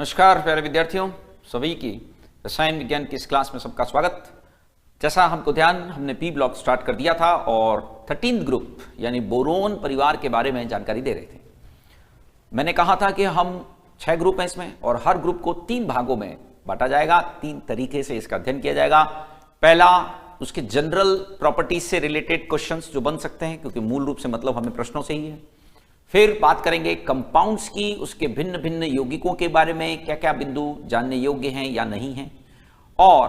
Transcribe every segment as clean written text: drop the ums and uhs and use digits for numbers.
नमस्कार प्यारे विद्यार्थियों, सभी की रसायन विज्ञान की इस क्लास में सबका स्वागत। जैसा हमने पी ब्लॉक स्टार्ट कर दिया था और 13th ग्रुप यानी बोरोन परिवार के बारे में जानकारी दे रहे थे। मैंने कहा था कि हम 6 ग्रुप हैं इसमें और हर ग्रुप को 3 भागों में बांटा जाएगा। 3 तरीके से इसका अध्ययन किया जाएगा। पहला, उसके जनरल प्रॉपर्टीज से रिलेटेड क्वेश्चंस जो बन सकते हैं, क्योंकि मूल रूप से मतलब हमें प्रश्नों से ही है। फिर बात करेंगे कंपाउंड्स की, उसके भिन्न भिन्न यौगिकों के बारे में, क्या क्या बिंदु जानने योग्य हैं या नहीं हैं। और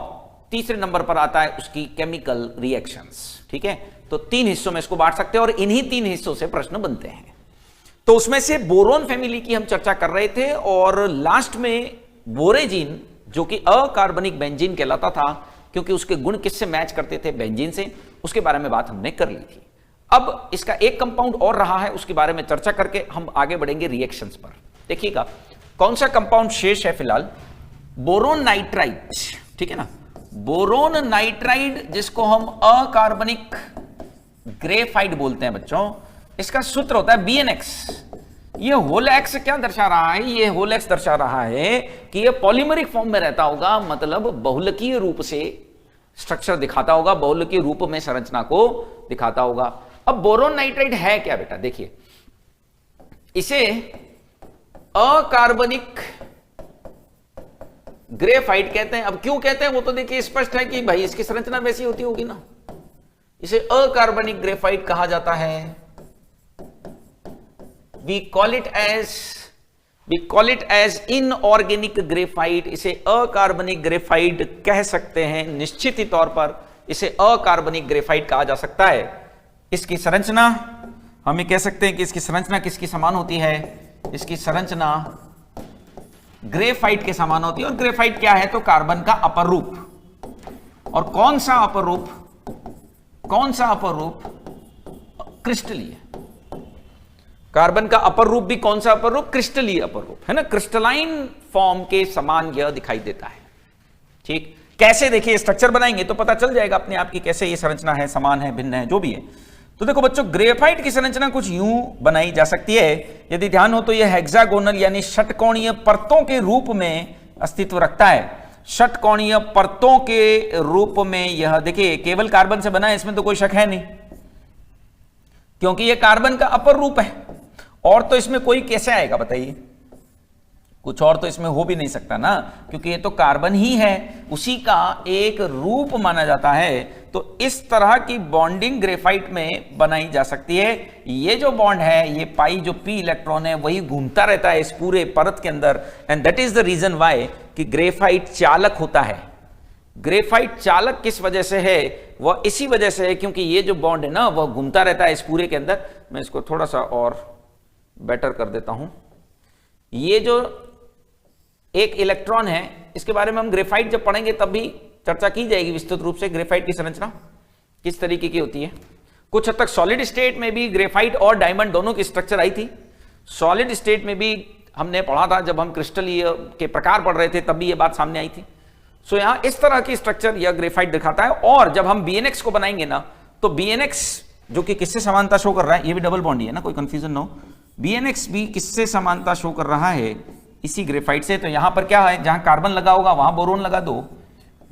तीसरे नंबर पर आता है उसकी केमिकल रिएक्शंस। ठीक है, तो 3 हिस्सों में इसको बांट सकते हैं और इन्हीं 3 हिस्सों से प्रश्न बनते हैं। तो उसमें से बोरोन फैमिली की हम चर्चा कर रहे थे और लास्ट में बोरेजीन, जो कि अकार्बनिक बेंजीन कहलाता था, क्योंकि उसके गुण किससे मैच करते थे? बेंजीन से। उसके बारे में बात हमने कर ली थी। अब इसका एक कंपाउंड और रहा है, उसके बारे में चर्चा करके हम आगे बढ़ेंगे रिएक्शंस पर। देखिएगा कौन सा कंपाउंड शेष है फिलहाल? Boron nitride. ठीक है ना, बोरोन नाइट्राइड, जिसको हम अकार्बनिक ग्रेफाइट बोलते हैं बच्चों। इसका सूत्र होता है BnX। ये होल एक्स क्या दर्शा रहा है? ये होल एक्स दर्शा रहा है कि ये पॉलीमरिक फॉर्म में रहता होगा, मतलब बहुलकीय रूप से स्ट्रक्चर दिखाता होगा, बहुलकीय रूप में संरचना को दिखाता होगा। अब बोरोन नाइट्राइड है क्या बेटा? देखिए, इसे अकार्बनिक ग्रेफाइट कहते हैं। अब क्यों कहते हैं वो तो देखिए स्पष्ट है कि भाई इसकी संरचना वैसी होती होगी ना। इसे अकार्बनिक ग्रेफाइट कहा जाता है। We call it as inorganic graphite. इसे अकार्बनिक ग्रेफाइट कह सकते हैं। निश्चित ही तौर पर इसे अकार्बनिक ग्रेफाइट कहा जा सकता है। इसकी संरचना हम ये कह सकते हैं कि इसकी संरचना किसकी समान होती है? इसकी संरचना ग्रेफाइट के समान होती है। और ग्रेफाइट क्या है? तो कार्बन का अपर रूप। और कौन सा अपर रूप? क्रिस्टलीय। कार्बन का अपर रूप भी कौन सा अपर रूप? क्रिस्टलीय अपर रूप, है ना। क्रिस्टलाइन फॉर्म के समान यह दिखाई देता है। ठीक, कैसे? देखिए स्ट्रक्चर बनाएंगे तो पता चल जाएगा अपने आप की कैसे ये संरचना है, समान है, भिन्न है, जो भी है। तो देखो बच्चों, ग्रेफाइट की संरचना कुछ यूं बनाई जा सकती है। यदि ध्यान हो तो यह हेक्सागोनल यानी षटकोणीय परतों के रूप में अस्तित्व रखता है। षटकोणीय परतों के रूप में यह, देखिए, केवल कार्बन से बना है, इसमें तो कोई शक है नहीं, क्योंकि यह कार्बन का अपर रूप है। और तो इसमें कोई कैसे आएगा बताइए? कुछ और तो इसमें हो भी नहीं सकता ना, क्योंकि ये तो कार्बन ही है, उसी का एक रूप माना जाता है। तो इस तरह की बॉन्डिंग ग्रेफाइट में बनाई जा सकती है। ये जो बॉन्ड है, ये पाई जो p इलेक्ट्रॉन है, वही घूमता रहता है इस पूरे परत के अंदर। And that is the reason why कि ग्रेफाइट चालक होता है। ग्रेफाइट चालक किस वजह से है? वह इसी वजह से है क्योंकि ये जो बॉन्ड है ना, वह घूमता रहता है इस पूरे के अंदर। मैं इसको थोड़ा सा और बेटर कर देता हूं। ये जो एक इलेक्ट्रॉन है, इसके बारे में हम ग्रेफाइट जब पढ़ेंगे तब भी चर्चा की जाएगी विस्तृत रूप से। ग्रेफाइट की संरचना किस तरीके की होती है। कुछ हद तक सॉलिड स्टेट में भी ग्रेफाइट और डायमंड दोनों की स्ट्रक्चर आई थी। सॉलिड स्टेट में भी हमने पढ़ा था, जब हम क्रिस्टलीय के प्रकार पढ़ रहे थे तब भी ये बात सामने आई थी। सो यहां इस तरह की स्ट्रक्चर यह ग्रेफाइट दिखाता है। और जब हम BnX को बनाएंगे ना, तो BnX जो कि किससे समानता शो कर रहा है, ये भी डबल बॉन्ड ही है ना, कोई कंफ्यूजन ना हो। BnX भी किससे समानता शो कर रहा है? इसी ग्रेफाइट से। तो यहां पर क्या है, जहां कार्बन लगा होगा वहां बोरोन लगा दो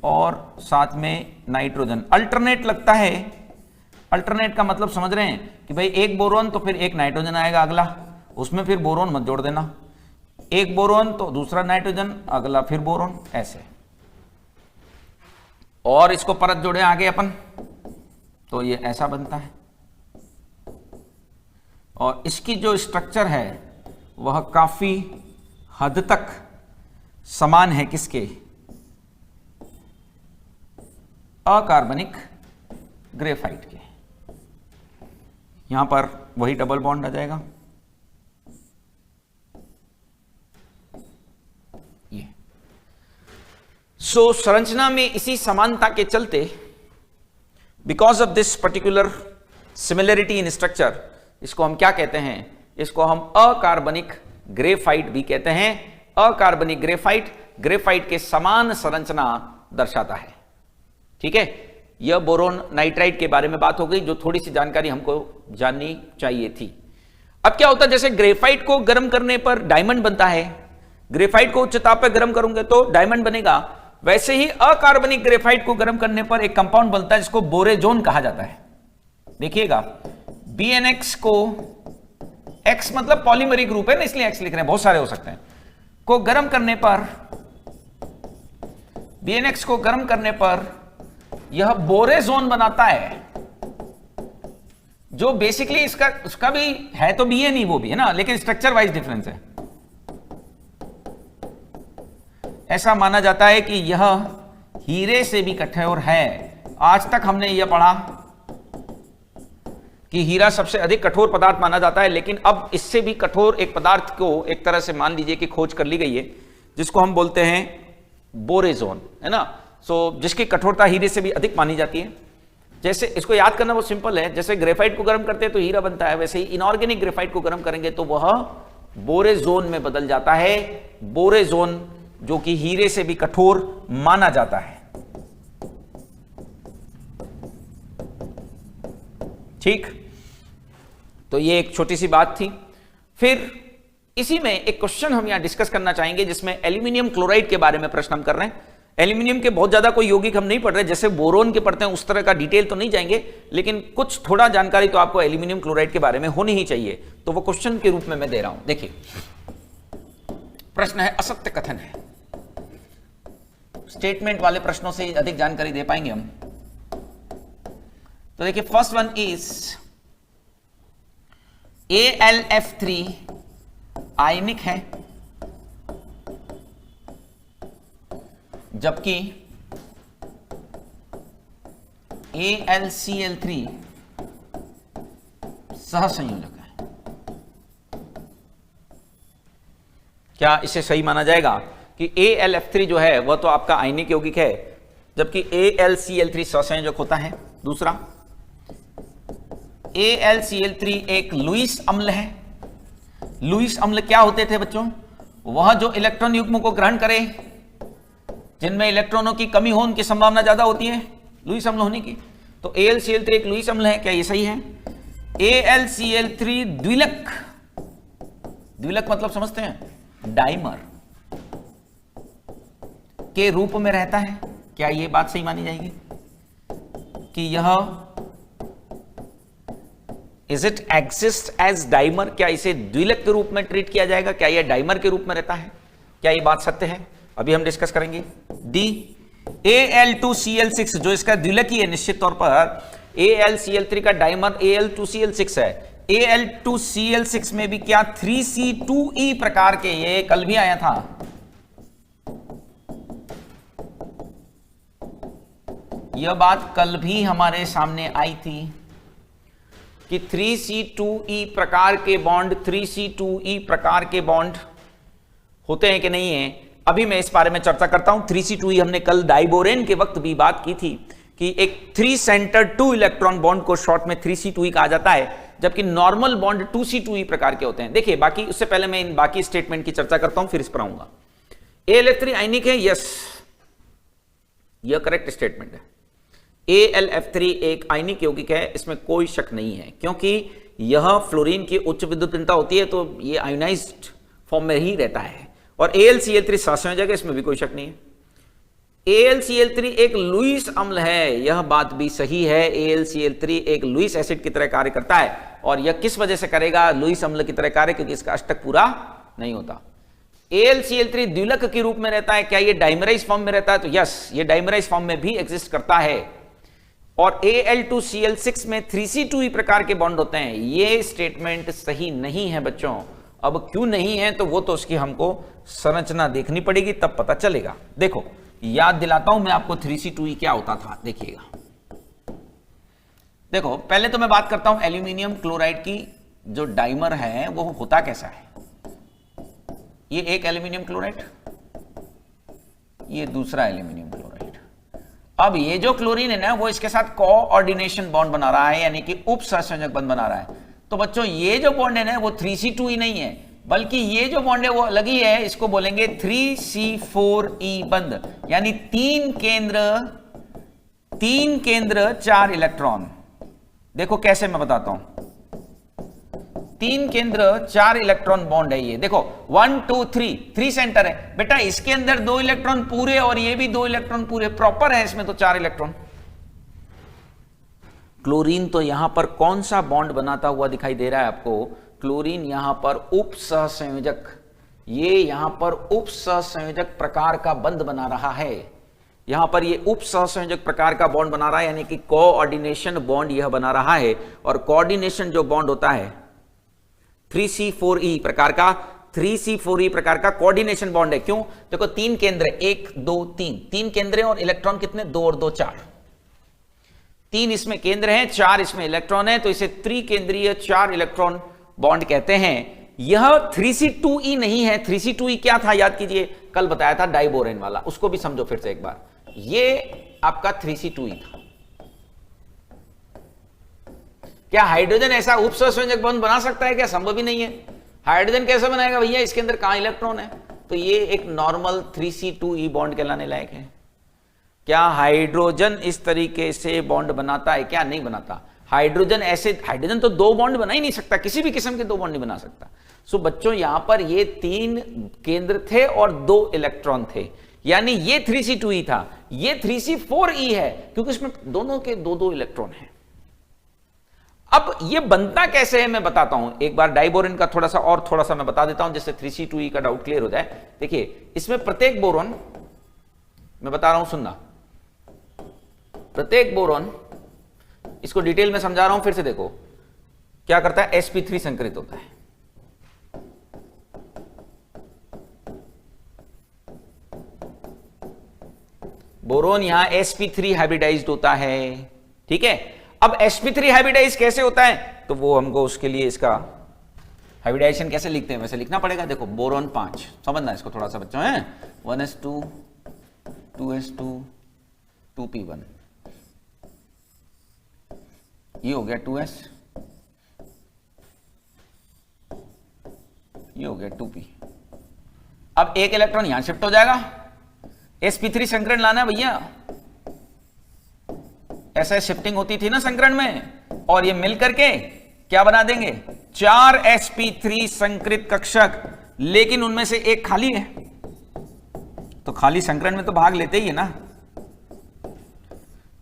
और साथ में नाइट्रोजन। अल्टरनेट लगता है। अल्टरनेट का मतलब समझ रहे हैं कि भाई एक बोरोन तो फिर एक नाइट्रोजन आएगा अगला, उसमें फिर बोरोन मत जोड़ देना। एक बोरोन तो दूसरा नाइट्रोजन, अगला फिर बोरोन, ऐसे। और इसको परत जोड़े आगे अपन, तो ये ऐसा बनता है। और इसकी जो स्ट्रक्चर है वह काफी हद तक समान है किसके? अकार्बनिक ग्रेफाइट के। यहां पर वही डबल बॉन्ड आ जाएगा, ये। सो संरचना में इसी समानता के चलते, because of this particular similarity in structure, इसको हम क्या कहते हैं? इसको हम अकार्बनिक ग्रेफाइट भी कहते हैं। अकार्बनिक ग्रेफाइट के समान संरचना दर्शाता है। ठीक है, यह बोरोन नाइट्राइड के बारे में बात हो गई, जो थोड़ी सी जानकारी हमको जाननी चाहिए थी। अब क्या होता है, जैसे ग्रेफाइट को गर्म करने पर डायमंड बनता है, ग्रेफाइट को उच्च ताप पर गर्म करूंगे तो डायमंड बनेगा, वैसे ही अकार्बनिक ग्रेफाइट को गर्म करने पर एक कंपाउंड बनता है जिसको बोरेजोन कहा जाता है। देखिएगा BnX को, X मतलब पॉलीमरिक ग्रुप है ना, इसलिए X लिख रहे हैं, बहुत सारे हो सकते हैं, को गर्म करने पर, BnX को गर्म करने पर यह बोरेजोन बनाता है, जो बेसिकली उसका भी है तो Bn ही वो भी है ना, लेकिन स्ट्रक्चर वाइज डिफरेंस है। ऐसा माना जाता है कि यह हीरे से भी कठोर है। आज तक हमने यह पढ़ा कि हीरा सबसे अधिक कठोर पदार्थ माना जाता है, लेकिन अब इससे भी कठोर एक पदार्थ को एक तरह से मान लीजिए कि खोज कर ली गई है, जिसको हम बोलते हैं बोरेजोन, है ना। सो जिसकी कठोरता हीरे से भी अधिक मानी जाती है। जैसे इसको याद करना बहुत सिंपल है, जैसे ग्रेफाइट को गर्म करते हैं तो हीरा बनता है, वैसे ही इनऑर्गेनिक ग्रेफाइट को गर्म करेंगे तो वह बोरेजोन में बदल जाता है। बोरेजोन जो कि हीरे से भी कठोर माना जाता है। ठीक, तो ये एक छोटी सी बात थी। फिर इसी में एक क्वेश्चन हम यहां डिस्कस करना चाहेंगे जिसमें एल्यूमिनियम क्लोराइड के बारे में प्रश्न हम कर रहे हैं। एल्यूमिनियम के बहुत ज्यादा कोई यौगिक हम नहीं पढ़ रहे, जैसे बोरोन के पढ़ते हैं उस तरह का डिटेल तो नहीं जाएंगे, लेकिन कुछ थोड़ा जानकारी तो आपको एल्यूमिनियम क्लोराइड के बारे में होनी ही चाहिए, तो वो क्वेश्चन के रूप में मैं दे रहा हूं। देखिए प्रश्न है, असत्य कथन है। स्टेटमेंट वाले प्रश्नों से अधिक जानकारी दे पाएंगे हम। तो देखिए फर्स्ट वन इज AlF3 आयनिक है, जबकि AlCl3 सहसंयोजक है। क्या इसे सही माना जाएगा कि AlF3 जो है वह तो आपका आयनिक यौगिक है, जबकि AlCl3 सहसंयोजक होता है? दूसरा, AlCl3 एक लुईस अम्ल है। लुईस अम्ल क्या होते थे बच्चों? वह जो इलेक्ट्रॉन युग्म को ग्रहण करे, जिनमें इलेक्ट्रॉनों की कमी हो, उनकी संभावना ज्यादा होती है लुईस अम्ल होने की। तो AlCl3 एक लुईस अम्ल है, क्या ये सही है? AlCl3 द्विलक, द्विलक मतलब समझते हैं, डाइमर के रूप में रहता है। क्या ये बात सही मानी जाएगी कि यह is it exist as dimer? क्या इसे द्विलक के रूप में ट्रीट किया जाएगा? क्या यह डाइमर के रूप में रहता है? क्या ये बात सत्य है? अभी हम डिस्कस करेंगे। डी, Al2Cl6 जो इसका द्विलक ही है, निश्चित तौर पर AlCl3 का डाइमर Al2Cl6 है। Al2Cl6 में भी क्या 3C2E प्रकार के, ये कल भी आया था, यह बात कल भी हमारे सामने आई थी कि 3C2E प्रकार के बॉन्ड, 3C2E प्रकार के बॉन्ड होते हैं कि नहीं है। अभी मैं इस बारे में चर्चा करता हूं। 3C2E हमने कल डाइबोरेन के वक्त भी बात की थी कि एक 3 सेंटर्ड 2 इलेक्ट्रॉन बॉन्ड को शॉर्ट में 3C2E कहा जाता है, जबकि नॉर्मल बॉन्ड 2C2E प्रकार के होते हैं। देखिए बाकी, उससे पहले मैं इन बाकी स्टेटमेंट की चर्चा करता हूं, फिर इस पर आऊंगा। AlF3 आयनिक है, यस, यह करेक्ट स्टेटमेंट है। AlF3 एक आयनिक यौगिक है, इसमें कोई शक नहीं है, क्योंकि यह फ्लोरीन की उच्च विद्युत भिन्नता होती है, तो यह आयोनाइज्ड फॉर्म में ही रहता है। और AlCl3 सहसंयोजक है, इसमें भी कोई शक नहीं है। AlCl3 एक लुईस अम्ल है, यह बात भी सही है। AlCl3 एक लुईस एसिड की तरह कार्य करता है, और यह किस वजह से करेगा लुईस अम्ल की तरह कार्य? क्योंकि इसका अष्टक पूरा नहीं होता। AlCl3 द्विलक के रूप में रहता है, क्या यह डाइमराइज फॉर्म में रहता है? तो यस, यह डाइमराइज फॉर्म में भी एग्जिस्ट करता है। और Al2Cl6 में 3C2E प्रकार के बॉन्ड होते हैं। यह स्टेटमेंट सही नहीं है बच्चों। अब क्यों नहीं है, तो वो तो उसकी हमको संरचना देखनी पड़ेगी, तब पता चलेगा। देखो याद दिलाता हूं मैं आपको 3C2E क्या होता था, देखिएगा। देखो पहले तो मैं बात करता हूं एल्यूमिनियम क्लोराइड की, जो डाइमर है वो होता कैसा है। ये एक एल्यूमिनियम क्लोराइड, ये दूसरा एल्यूमिनियम क्लोराइड। अब ये जो क्लोरीन है ना, वो इसके साथ कोऑर्डिनेशन बॉन्ड बना रहा है, यानी कि उप सहसंयोजक बंध बना रहा है। तो बच्चों ये जो बॉन्ड है ना, वो 3C2E नहीं है, बल्कि ये जो बॉन्ड है वो अलग ही है। इसको बोलेंगे 3C4E बंध, यानी 3 केंद्र 4 इलेक्ट्रॉन। देखो कैसे मैं बताता हूं। 3 केंद्र 4 इलेक्ट्रॉन बॉन्ड है। ये देखो 1 2 3 3 सेंटर है बेटा, इसके अंदर 2 इलेक्ट्रॉन पूरे और ये भी 2 इलेक्ट्रॉन पूरे प्रॉपर है, इसमें तो 4 इलेक्ट्रॉन। क्लोरीन तो यहां पर कौन सा बॉन्ड बनाता हुआ दिखाई दे रहा है आपको? क्लोरीन यहां पर उप सहसंयोजक, ये यहां पर उप सहसंयोजक प्रकार का बंध बना रहा है। यहां पर ये उप सहसंयोजक प्रकार का बॉन्ड बना रहा है, यानी कि कोऑर्डिनेशन बॉन्ड यह बना रहा है। और कोऑर्डिनेशन जो बॉन्ड होता है 3C4E प्रकार का, 3C4E प्रकार का कोऑर्डिनेशन बॉन्ड है। क्यों? देखो 3 केंद्र, 1 2 3, 3 केंद्र हैं और इलेक्ट्रॉन कितने? 2 और 2 4। 3 इसमें केंद्र हैं, 4 इसमें इलेक्ट्रॉन है, तो इसे त्रिकेंद्रीय 4 इलेक्ट्रॉन बॉन्ड कहते हैं। यह 3C2E नहीं है। 3C2E क्या था याद कीजिए, कल बताया था डाइबोरेन वाला, उसको भी समझो फिर से एक बार। ये आपका 3C2E था। क्या हाइड्रोजन ऐसा उप सहसंयोजक बॉन्ड बना सकता है? क्या संभव ही नहीं है। हाइड्रोजन कैसे बनाएगा भैया, इसके अंदर कहां इलेक्ट्रॉन है? तो ये एक नॉर्मल 3C2E बॉन्ड कहलाने लायक है। क्या हाइड्रोजन इस तरीके से बॉन्ड बनाता है? क्या नहीं बनाता। हाइड्रोजन ऐसे, हाइड्रोजन तो 2 बॉन्ड बना ही नहीं सकता, किसी भी किस्म के 2 बॉन्ड नहीं बना सकता। सो बच्चों यहां पर ये 3 केंद्र थे और 2 इलेक्ट्रॉन थे, यानी ये 3C2E था, ये 3C4E है, क्योंकि इसमें दोनों के 2-2 इलेक्ट्रॉन हैं। अब ये बनता कैसे है मैं बताता हूं। एक बार डाइबोरेन का थोड़ा सा मैं बता देता हूं, जिससे 3C2E का डाउट क्लियर हो जाए। देखिए इसमें प्रत्येक बोरॉन, मैं बता रहा हूं सुनना, प्रत्येक बोरॉन, इसको डिटेल में समझा रहा हूं, फिर से देखो क्या करता है। sp3 संकरित होता है। बोरोन यहां sp3 हाइब्रिडाइज्ड होता है, ठीक है। अब sp3 हाइब्रिडाइज कैसे होता है, तो वो हमको उसके लिए इसका हाइब्रिडाइजेशन कैसे लिखते हैं वैसे लिखना पड़ेगा। देखो बोरोन 5, समझना इसको थोड़ा सा बच्चों है, 1s2 2s2 2p1, ये हो गया 2s, ये हो गया 2p। अब एक इलेक्ट्रॉन यहां शिफ्ट हो जाएगा, sp3 संकरण लाना है भैया। ऐसा शिफ्टिंग होती थी ना संकरण में, और ये मिल करके क्या बना देंगे, 4 sp3 संकृत कक्षक, लेकिन उनमें से एक खाली है, तो खाली संकरण में तो भाग लेते ही है ना।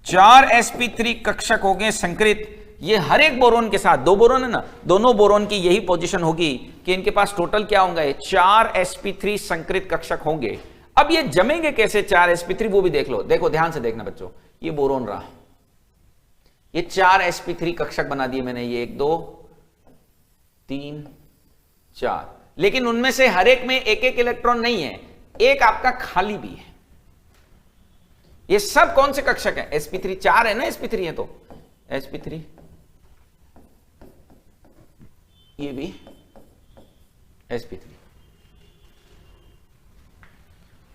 4 sp3 कक्षक हो गए संकृत। ये हर एक बोरोन के साथ, 2 बोरोन है ना, दोनों बोरोन की यही पोजीशन होगी कि इनके पास टोटल क्या होंगे, 4 sp3 संकृत कक्षक होंगे। अब ये जमेंगे कैसे 4 sp3, वो भी देख लो। देखो ध्यान से देखना बच्चों, ये बोरोन रहा, ये 4 sp3 कक्षक बना दिए मैंने, ये 1 2 3 4, लेकिन उनमें से हर एक में एक एक इलेक्ट्रॉन नहीं है, एक आपका खाली भी है। ये सब कौन से कक्षक है, sp3, 4 है ना sp3 है, तो sp3, ये भी sp3।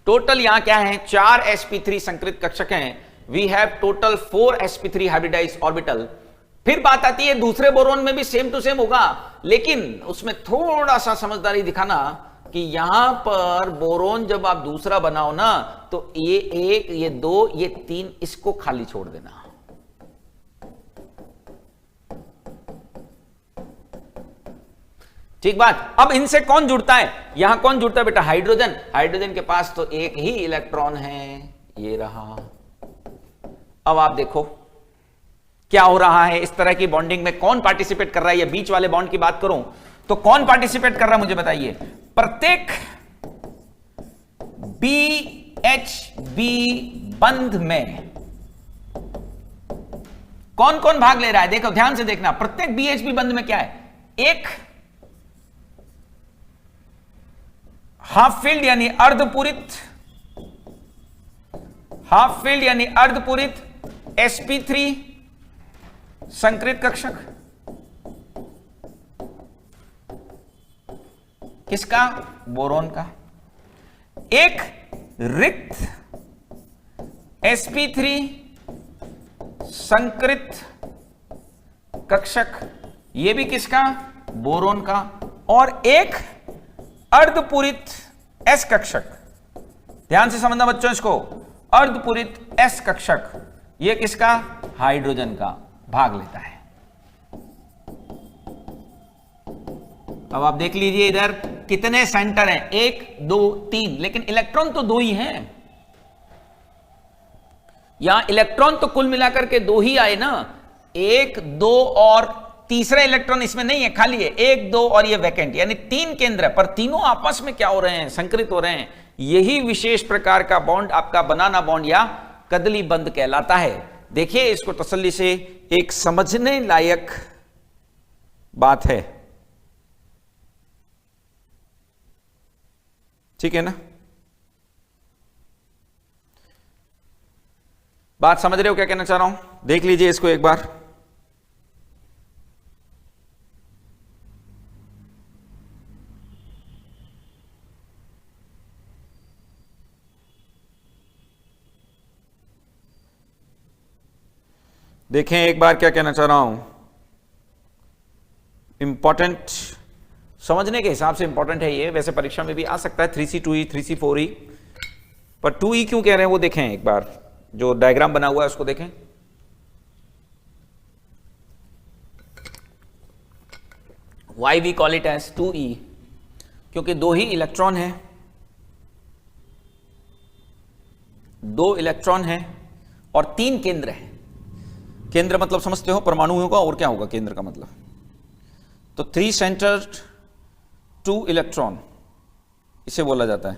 टोटल यहां क्या है, 4 sp3 संकृत कक्षक हैं। We have total 4 sp3 hybridised orbital. फिर बात आती है दूसरे बोरोन में भी सेम टू सेम होगा, लेकिन उसमें थोड़ा सा समझदारी दिखाना कि यहां पर बोरोन जब आप दूसरा बनाओ ना, तो ये 1 ये 2 ये 3 इसको खाली छोड़ देना। ठीक बात। अब इनसे कौन जुड़ता है, यहां कौन जुड़ता है बेटा, हाइड्रोजन। हाइड्रोजन के पास तो एक ही इलेक्ट्रॉन है, ये रहा। अब आप देखो क्या हो रहा है, इस तरह की बॉन्डिंग में कौन पार्टिसिपेट कर रहा है। ये बीच वाले बॉन्ड की बात करूं तो कौन पार्टिसिपेट कर रहा है मुझे बताइए। प्रत्येक BHB बंध में कौन कौन भाग ले रहा है, देखो ध्यान से देखना। प्रत्येक BHB बंध में क्या है, एक हाफ फील्ड यानी अर्धपूरित, हाफ फील्ड यानी अर्धपूरित sp3 संकृत कक्षक, किसका, बोरोन का। एक रिक्त sp3 संकृत कक्षक, यह भी किसका, बोरोन का। और एक अर्धपूरित s कक्षक, ध्यान से समझना बच्चों इसको, अर्धपूरित s कक्षक, यह किसका, हाइड्रोजन का भाग लेता है। अब आप देख लीजिए इधर कितने सेंटर हैं, 1 2 3, लेकिन इलेक्ट्रॉन तो 2 ही हैं। यहां इलेक्ट्रॉन तो कुल मिलाकर के 2 ही आए ना, 1 2 और तीसरा इलेक्ट्रॉन इसमें नहीं है, खाली है 1 2 और ये वैकेंट, यानी 3 केंद्र है, पर तीनों आपस में क्या हो रहे हैं, संकरित हो रहे हैं। यही विशेष प्रकार का बॉन्ड आपका बनाना बॉन्ड या कदली बंध कहलाता है। देखिए इसको तसल्ली से, एक समझने लायक बात है, ठीक है ना? बात समझ रहे हो क्या कहना चाह रहा हूं? देख लीजिए इसको एक बार। देखें एक बार क्या कहना चाह रहा हूं, इंपॉर्टेंट, समझने के हिसाब से इंपॉर्टेंट है ये। वैसे परीक्षा में भी आ सकता है 3C 2E 3C 4E, पर 2E क्यों कह रहे हैं वो देखें एक बार, जो डायग्राम बना हुआ है उसको देखें। Why we call it as 2E? क्योंकि 2 ही इलेक्ट्रॉन है, 2 इलेक्ट्रॉन है और 3 केंद्र है। केंद्र मतलब समझते हो, परमाणु होगा और क्या होगा केंद्र का मतलब, तो 3 सेंटर 2 इलेक्ट्रॉन इसे बोला जाता है,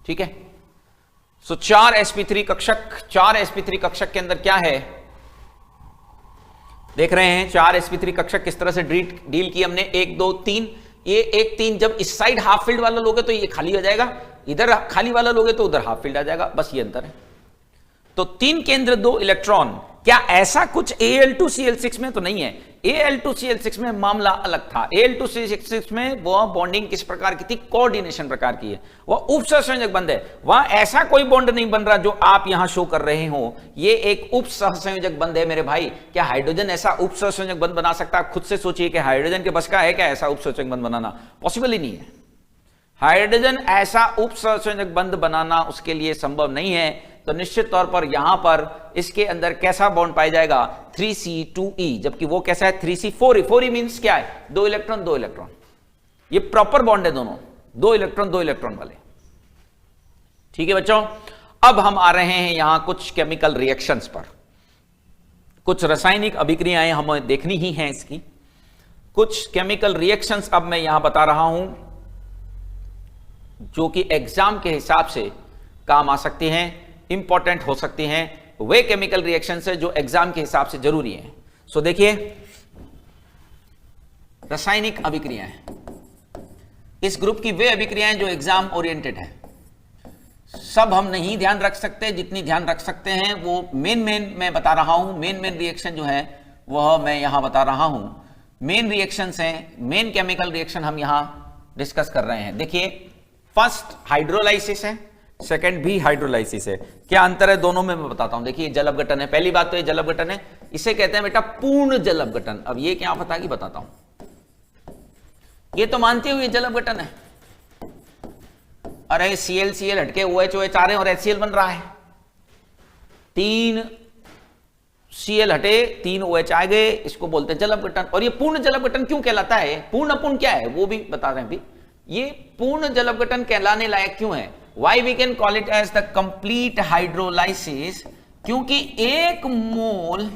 ठीक है। सो 4 sp3 कक्षक, 4 sp3 कक्षक के अंदर क्या है देख रहे हैं। 4 sp3 कक्षक किस तरह से डील की हमने, 1 2 3, ये 1 3, जब इस साइड हाफ फील्ड वाला लोगे तो ये खाली हो जाएगा, इधर खाली वाला लोगे तो उधर हाफ फील्ड आ जाएगा, बस ये अंतर है। तो 3 केंद्र 2 इलेक्ट्रॉन, क्या ऐसा कुछ Al2Cl6 में तो नहीं है। Al2Cl6 में मामला अलग था। Al2Cl6 में वह बॉन्डिंग किस प्रकार की थी, कोऑर्डिनेशन प्रकार की है, वह उपसहसंयोजक बंध है। वहां ऐसा कोई बॉन्ड नहीं बन रहा जो आप यहां शो कर रहे हो, ये एक उपसहसंयोजक बंध है मेरे भाई। क्या हाइड्रोजन ऐसा उपसहसंयोजक बंध बना सकता है? खुद से सोचिए कि हाइड्रोजन के बस का है क्या ऐसा उपसहसंयोजक बंध बनाना? पॉसिबल ही नहीं है। हाइड्रोजन ऐसा उपसहसंयोजक बंध बनाना उसके लिए संभव नहीं है। तो निश्चित तौर पर यहां पर इसके अंदर कैसा बॉन्ड पाया जाएगा, 3C2E, जबकि वो कैसा है 3C4E। 4E मींस क्या है, 2 इलेक्ट्रॉन 2 इलेक्ट्रॉन, ये प्रॉपर बॉन्ड है दोनों, 2 इलेक्ट्रॉन वाले, ठीक है बच्चों। अब हम आ रहे हैं यहां कुछ केमिकल रिएक्शंस पर, कुछ रासायनिक अभिक्रियाएं हमें देखनी ही हैं इसकी। कुछ केमिकल रिएक्शंस अब मैं यहां बता रहा हूं जो कि एग्जाम के हिसाब से काम आ सकती हैं, इंपॉर्टेंट हो सकती हैं। वे केमिकल रिएक्शन है जो एग्जाम के हिसाब से जरूरी है। सो देखिए, रासायनिक अभिक्रियाएं, इस ग्रुप की वे अभिक्रियाएं जो एग्जाम ओरिएंटेड है। सब हम नहीं ध्यान रख सकते, जितनी ध्यान रख सकते हैं वो मेन मैं बता रहा हूं। मेन रिएक्शन जो है वह मैं यहां बता रहा हूं। मेन रिएक्शंस हैं, मेन केमिकल रिएक्शन हम यहां डिस्कस कर रहे हैं। देखिए, फर्स्ट हाइड्रोलाइसिस है, सेकंड भी हाइड्रोलाइसिस है। क्या अंतर है दोनों में मैं बताता हूं। देखिए, जल अपघटन है, पहली बात तो ये जल अपघटन है, इसे कहते हैं बेटा पूर्ण जल अपघटन। अब ये क्या पता कि बताता हूं। ये तो मानते हो ये जल अपघटन है, अरे Cl हटके OH आ रहे हैं और HCl बन रहा है। 3 Cl हटे 3 OH आ गए, इसको बोलते हैं जल अपघटन। और ये पूर्ण जल अपघटन क्यों कहलाता है, पूर्ण अपूर्ण क्या है वो भी बता रहे हैं भी। ये पूर्ण जल अपघटन कहलाने लायक क्यों है, why we can call it as the complete hydrolysis, क्योंकि एक मोल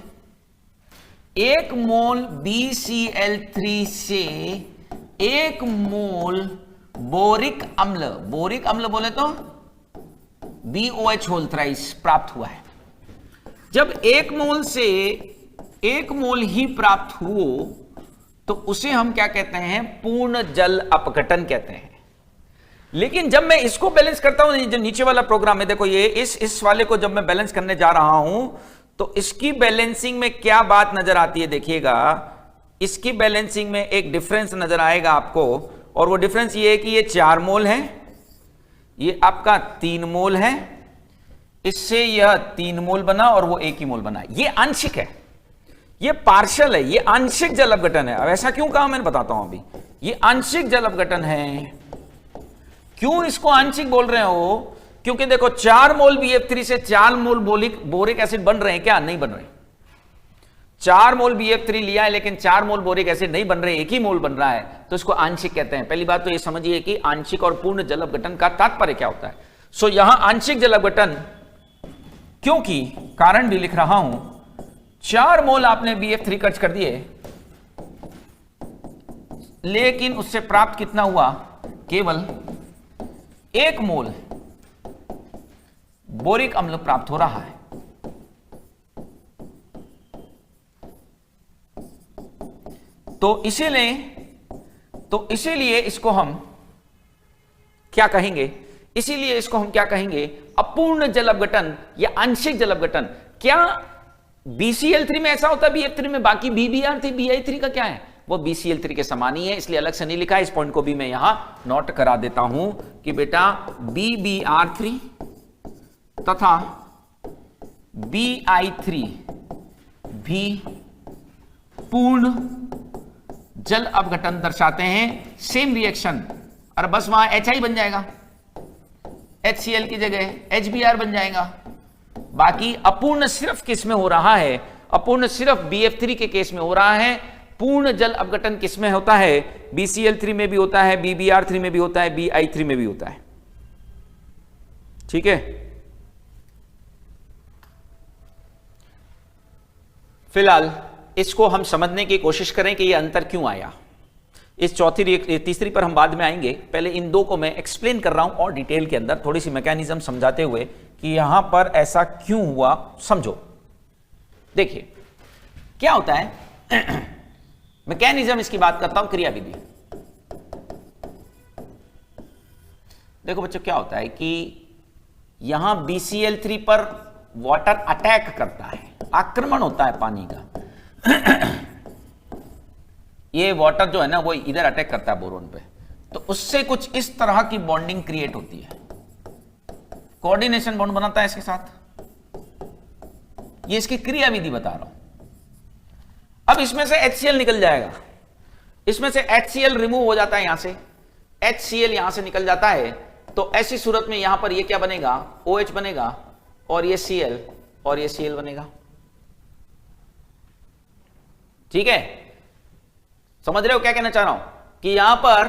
BCl3 से 1 मोल बोरिक अम्ल बोले तो BOH होल थ्राइस प्राप्त हुआ है। जब 1 मोल से 1 मोल ही प्राप्त हुआ तो उसे हम क्या कहते हैं, पूर्ण जल अपघटन कहते हैं। लेकिन जब मैं इसको बैलेंस करता हूं, जो नीचे वाला प्रोग्राम है, देखो ये इस वाले को जब मैं बैलेंस करने जा रहा हूं तो इसकी बैलेंसिंग में क्या बात नजर आती है, देखिएगा इसकी बैलेंसिंग में एक डिफरेंस नजर आएगा आपको, और वो डिफरेंस ये है कि ये 4 मोल है, ये आपका 3 मोल है, इससे यह 3 मोल बना और वो 1 ही मोल बना। ये आंशिक है, ये पार्शियल है, ये आंशिक जल अपघटन है। अब ऐसा क्यों कहा मैं बताता हूं अभी। ये आंशिक जल अपघटन है। क्यों इसको आंशिक बोल रहे हो, क्योंकि देखो 4 मोल BF3 से 4 मोल बोरिक एसिड बन रहे हैं क्या, नहीं बन रहे। 4 मोल BF3 लिया है लेकिन 4 मोल बोरिक एसिड नहीं बन रहे, एक ही मोल बन रहा है, तो इसको आंशिक कहते हैं। पहली बात तो ये समझिए कि आंशिक और पूर्ण जल अपघटन का तात्पर्य क्या होता है। सो यहां आंशिक जल अपघटन, क्योंकि कारण भी लिख रहा हूं, 4 मोल आपने BF3 खर्च कर दिए लेकिन उससे प्राप्त कितना हुआ, केवल 1 मोल बोरिक अम्ल प्राप्त हो रहा है। तो इसीलिए इसको हम क्या कहेंगे, अपूर्ण जल अपघटन या आंशिक जल अपघटन। क्या BCl3 में ऐसा होता है BF3 में, बाकी BBr3 BI3 का क्या है, वो BCl3 के समान ही है, इसलिए अलग से नहीं लिखा है। इस पॉइंट को भी मैं यहां नोट करा देता हूं कि बेटा BBr3 तथा BI3 भी पूर्ण जल अपघटन दर्शाते हैं, सेम रिएक्शन, और बस वहां HI बन जाएगा, HCl की जगह HBr बन जाएगा। बाकी अपूर्ण सिर्फ किस में हो रहा है, अपूर्ण सिर्फ BF3 के केस में हो रहा है। पूर्ण जल अपघटन किस में होता है, BCl3 में भी होता है, BBr3 में भी होता है, BI3 में भी होता है। ठीक है, फिलहाल इसको हम समझने की कोशिश करें कि यह अंतर क्यों आया। इस तीसरी पर हम बाद में आएंगे, पहले इन दो को मैं एक्सप्लेन कर रहा हूं और डिटेल के अंदर थोड़ी सी मैकेनिज्म समझाते हुए कि यहां पर ऐसा क्यों हुआ, समझो। देखिए क्या होता है मैकेनिज्म, इसकी बात करता हूं, क्रियाविधि। देखो बच्चों क्या होता है कि यहां BCl3 पर वाटर अटैक करता है, आक्रमण होता है पानी का। ये वाटर जो है ना वो इधर अटैक करता है बोरोन पे, तो उससे कुछ इस तरह की बॉन्डिंग क्रिएट होती है, कोऑर्डिनेशन बॉन्ड बनाता है इसके साथ। ये इसकी क्रियाविधि बता रहा हूं। अब इसमें से HCl निकल जाएगा, इसमें से HCl रिमूव हो जाता है, यहां से HCl यहां से निकल जाता है, तो ऐसी सूरत में यहां पर ये क्या बनेगा, OH बनेगा, और ये Cl और ये Cl बनेगा। ठीक है, समझ रहे हो क्या कहना चाह रहा हूं कि यहां पर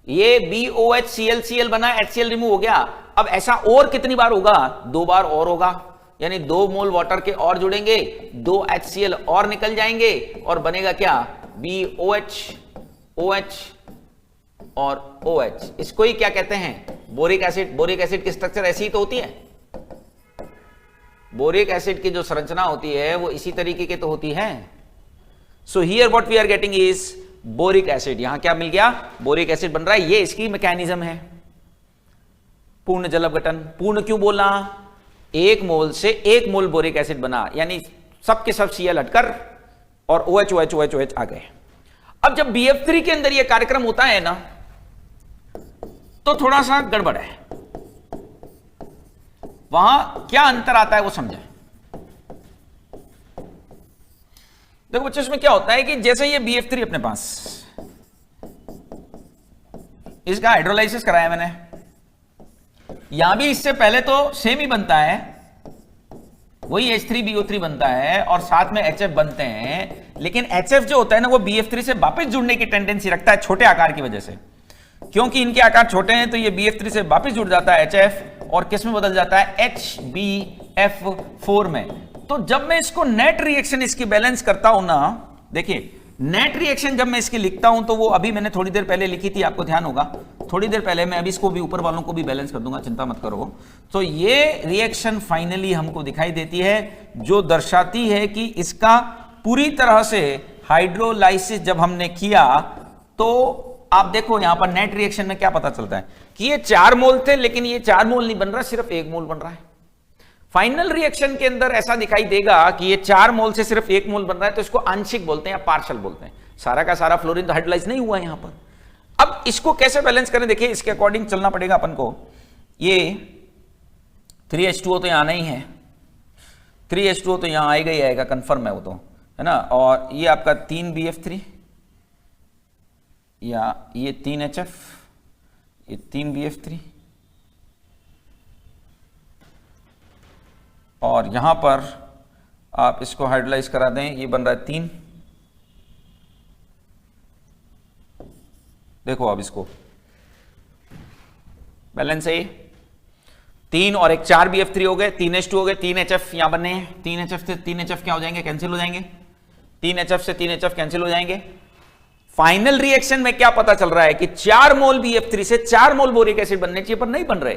ये BOHCl बना, HCl रिमूव हो गया। अब ऐसा और कितनी बार होगा, 2 बार और होगा, यानी 2 मोल वाटर के और जुड़ेंगे, 2 HCl और निकल जाएंगे और बनेगा क्या, BOH, OH और OH। इसको ही क्या कहते हैं, बोरिक एसिड। बोरिक एसिड की स्ट्रक्चर ऐसी ही तो होती है, बोरिक एसिड की जो संरचना होती है वो इसी तरीके की तो होती है। So here what we are getting is boric acid. यहां क्या मिल गया, बोरिक एसिड बन रहा है, ये इसकी मैकेनिज्म है। पूर्ण जल अपघटन, पूर्ण क्यों बोला, 1 मोल से 1 मोल बोरिक एसिड बना, यानी सब के सब Cl हटकर और OH OH OH OH आ गए। अब जब BF3 के अंदर ये कार्यक्रम होता है ना, तो थोड़ा सा गड़बड़ है। वहां क्या अंतर आता है वो समझें। देखो बच्चों, इसमें क्या होता है कि जैसे ये BF3 अपने पास, इसका हाइड्रोलाइसिस कराया मैंने, यहां भी इससे पहले तो सेम ही बनता है, वही H3BO3 बनता है और साथ में HF बनते हैं, लेकिन HF जो होता है ना वो BF3 से वापस जुड़ने की टेंडेंसी रखता है, छोटे आकार की वजह से। क्योंकि इनके आकार छोटे हैं तो ये BF3 से वापस जुड़ जाता है HF, और किस में बदल जाता है, HBF4 में। तो जब मैं इसको नेट रिएक्शन इसकी बैलेंस करता हूं ना, देखिए नेट रिएक्शन जब मैं इसकी लिखता हूं तो वो अभी मैंने थोड़ी देर पहले लिखी थी, आपको ध्यान होगा, थोड़ी देर पहले। मैं अभी इसको भी ऊपर वालों को भी बैलेंस कर दूंगा, चिंता मत करो। तो ये रिएक्शन फाइनली हमको दिखाई देती है, जो दर्शाती है कि इसका पूरी तरह से हाइड्रोलाइसिस जब हमने किया, तो आप देखो यहां पर नेट रिएक्शन में क्या पता चलता है कि ये 4 मोल थे, लेकिन ये 4 मोल नहीं बन रहा, सिर्फ 1 मोल बन रहा है। फाइनल रिएक्शन के अंदर ऐसा दिखाई देगा कि ये 4 मोल से सिर्फ 1 मोल बन रहा है, तो इसको आंशिक बोलते हैं या पार्शियल बोलते हैं। सारा का सारा फ्लोरीन तो हाइड्रोलाइज नहीं हुआ है यहां पर। अब इसको कैसे बैलेंस करें, देखिए इसके अकॉर्डिंग चलना पड़ेगा अपन को। ये 3H2O तो यहां नहीं है, 3H2O तो यहां आएगा ही आएगा, कंफर्म है वो तो, है ना। और ये आपका 3BF3, या ये 3HF, ये 3BF3, और यहां पर आप इसको हाइड्रोलाइज करा दें, ये बन रहा है 3। देखो अब इसको बैलेंस है, 3 और 1 4 BF3 हो गए, 3H2 हो गए, 3 HF यहां बने हैं, 3 HF से 3 HF क्या हो जाएंगे, कैंसिल हो जाएंगे, 3 HF से 3 HF कैंसिल हो जाएंगे। फाइनल रिएक्शन में क्या पता चल रहा है कि 4 मोल BF3 से 4 मोल बोरिक एसिड बनने चाहिए पर नहीं बन रहे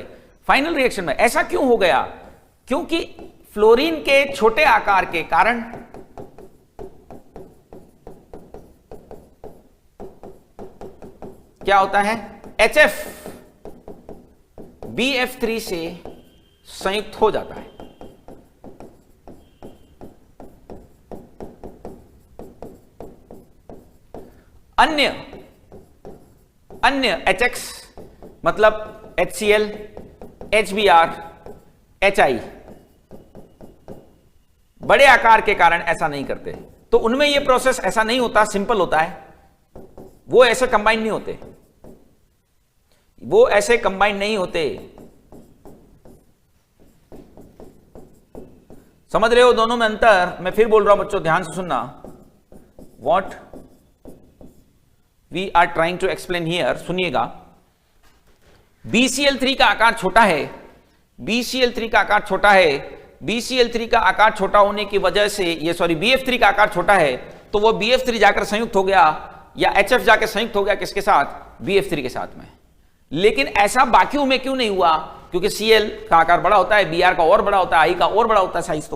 फाइनल रिएक्शन में। ऐसा क्यों हो गया? क्योंकि फ्लोरीन के छोटे आकार के कारण क्या होता है, HF BF3 से संयुक्त हो जाता है। अन्य HX मतलब HCl, HBr, HI बड़े आकार के कारण ऐसा नहीं करते, तो उनमें यह प्रोसेस ऐसा नहीं होता, सिंपल होता है, वो ऐसे कंबाइन नहीं होते, वो ऐसे कंबाइन नहीं होते। समझ रहे हो दोनों में अंतर? मैं फिर बोल रहा हूं बच्चों, ध्यान से सुनना। What we are trying to explain here, सुनिएगा। BCl3 का आकार छोटा है, BCl3 का आकार छोटा है, BCl3 का आकार छोटा होने की वजह से ये BF3 का आकार छोटा है, तो वो BF3 जाकर संयुक्त हो गया या HF जाकर संयुक्त हो गया किसके साथ, BF3 के साथ में। लेकिन ऐसा बाकियों में क्यों नहीं हुआ? क्योंकि Cl का आकार बड़ा होता है, Br का और बड़ा होता है, I का और बड़ा होता है साइज।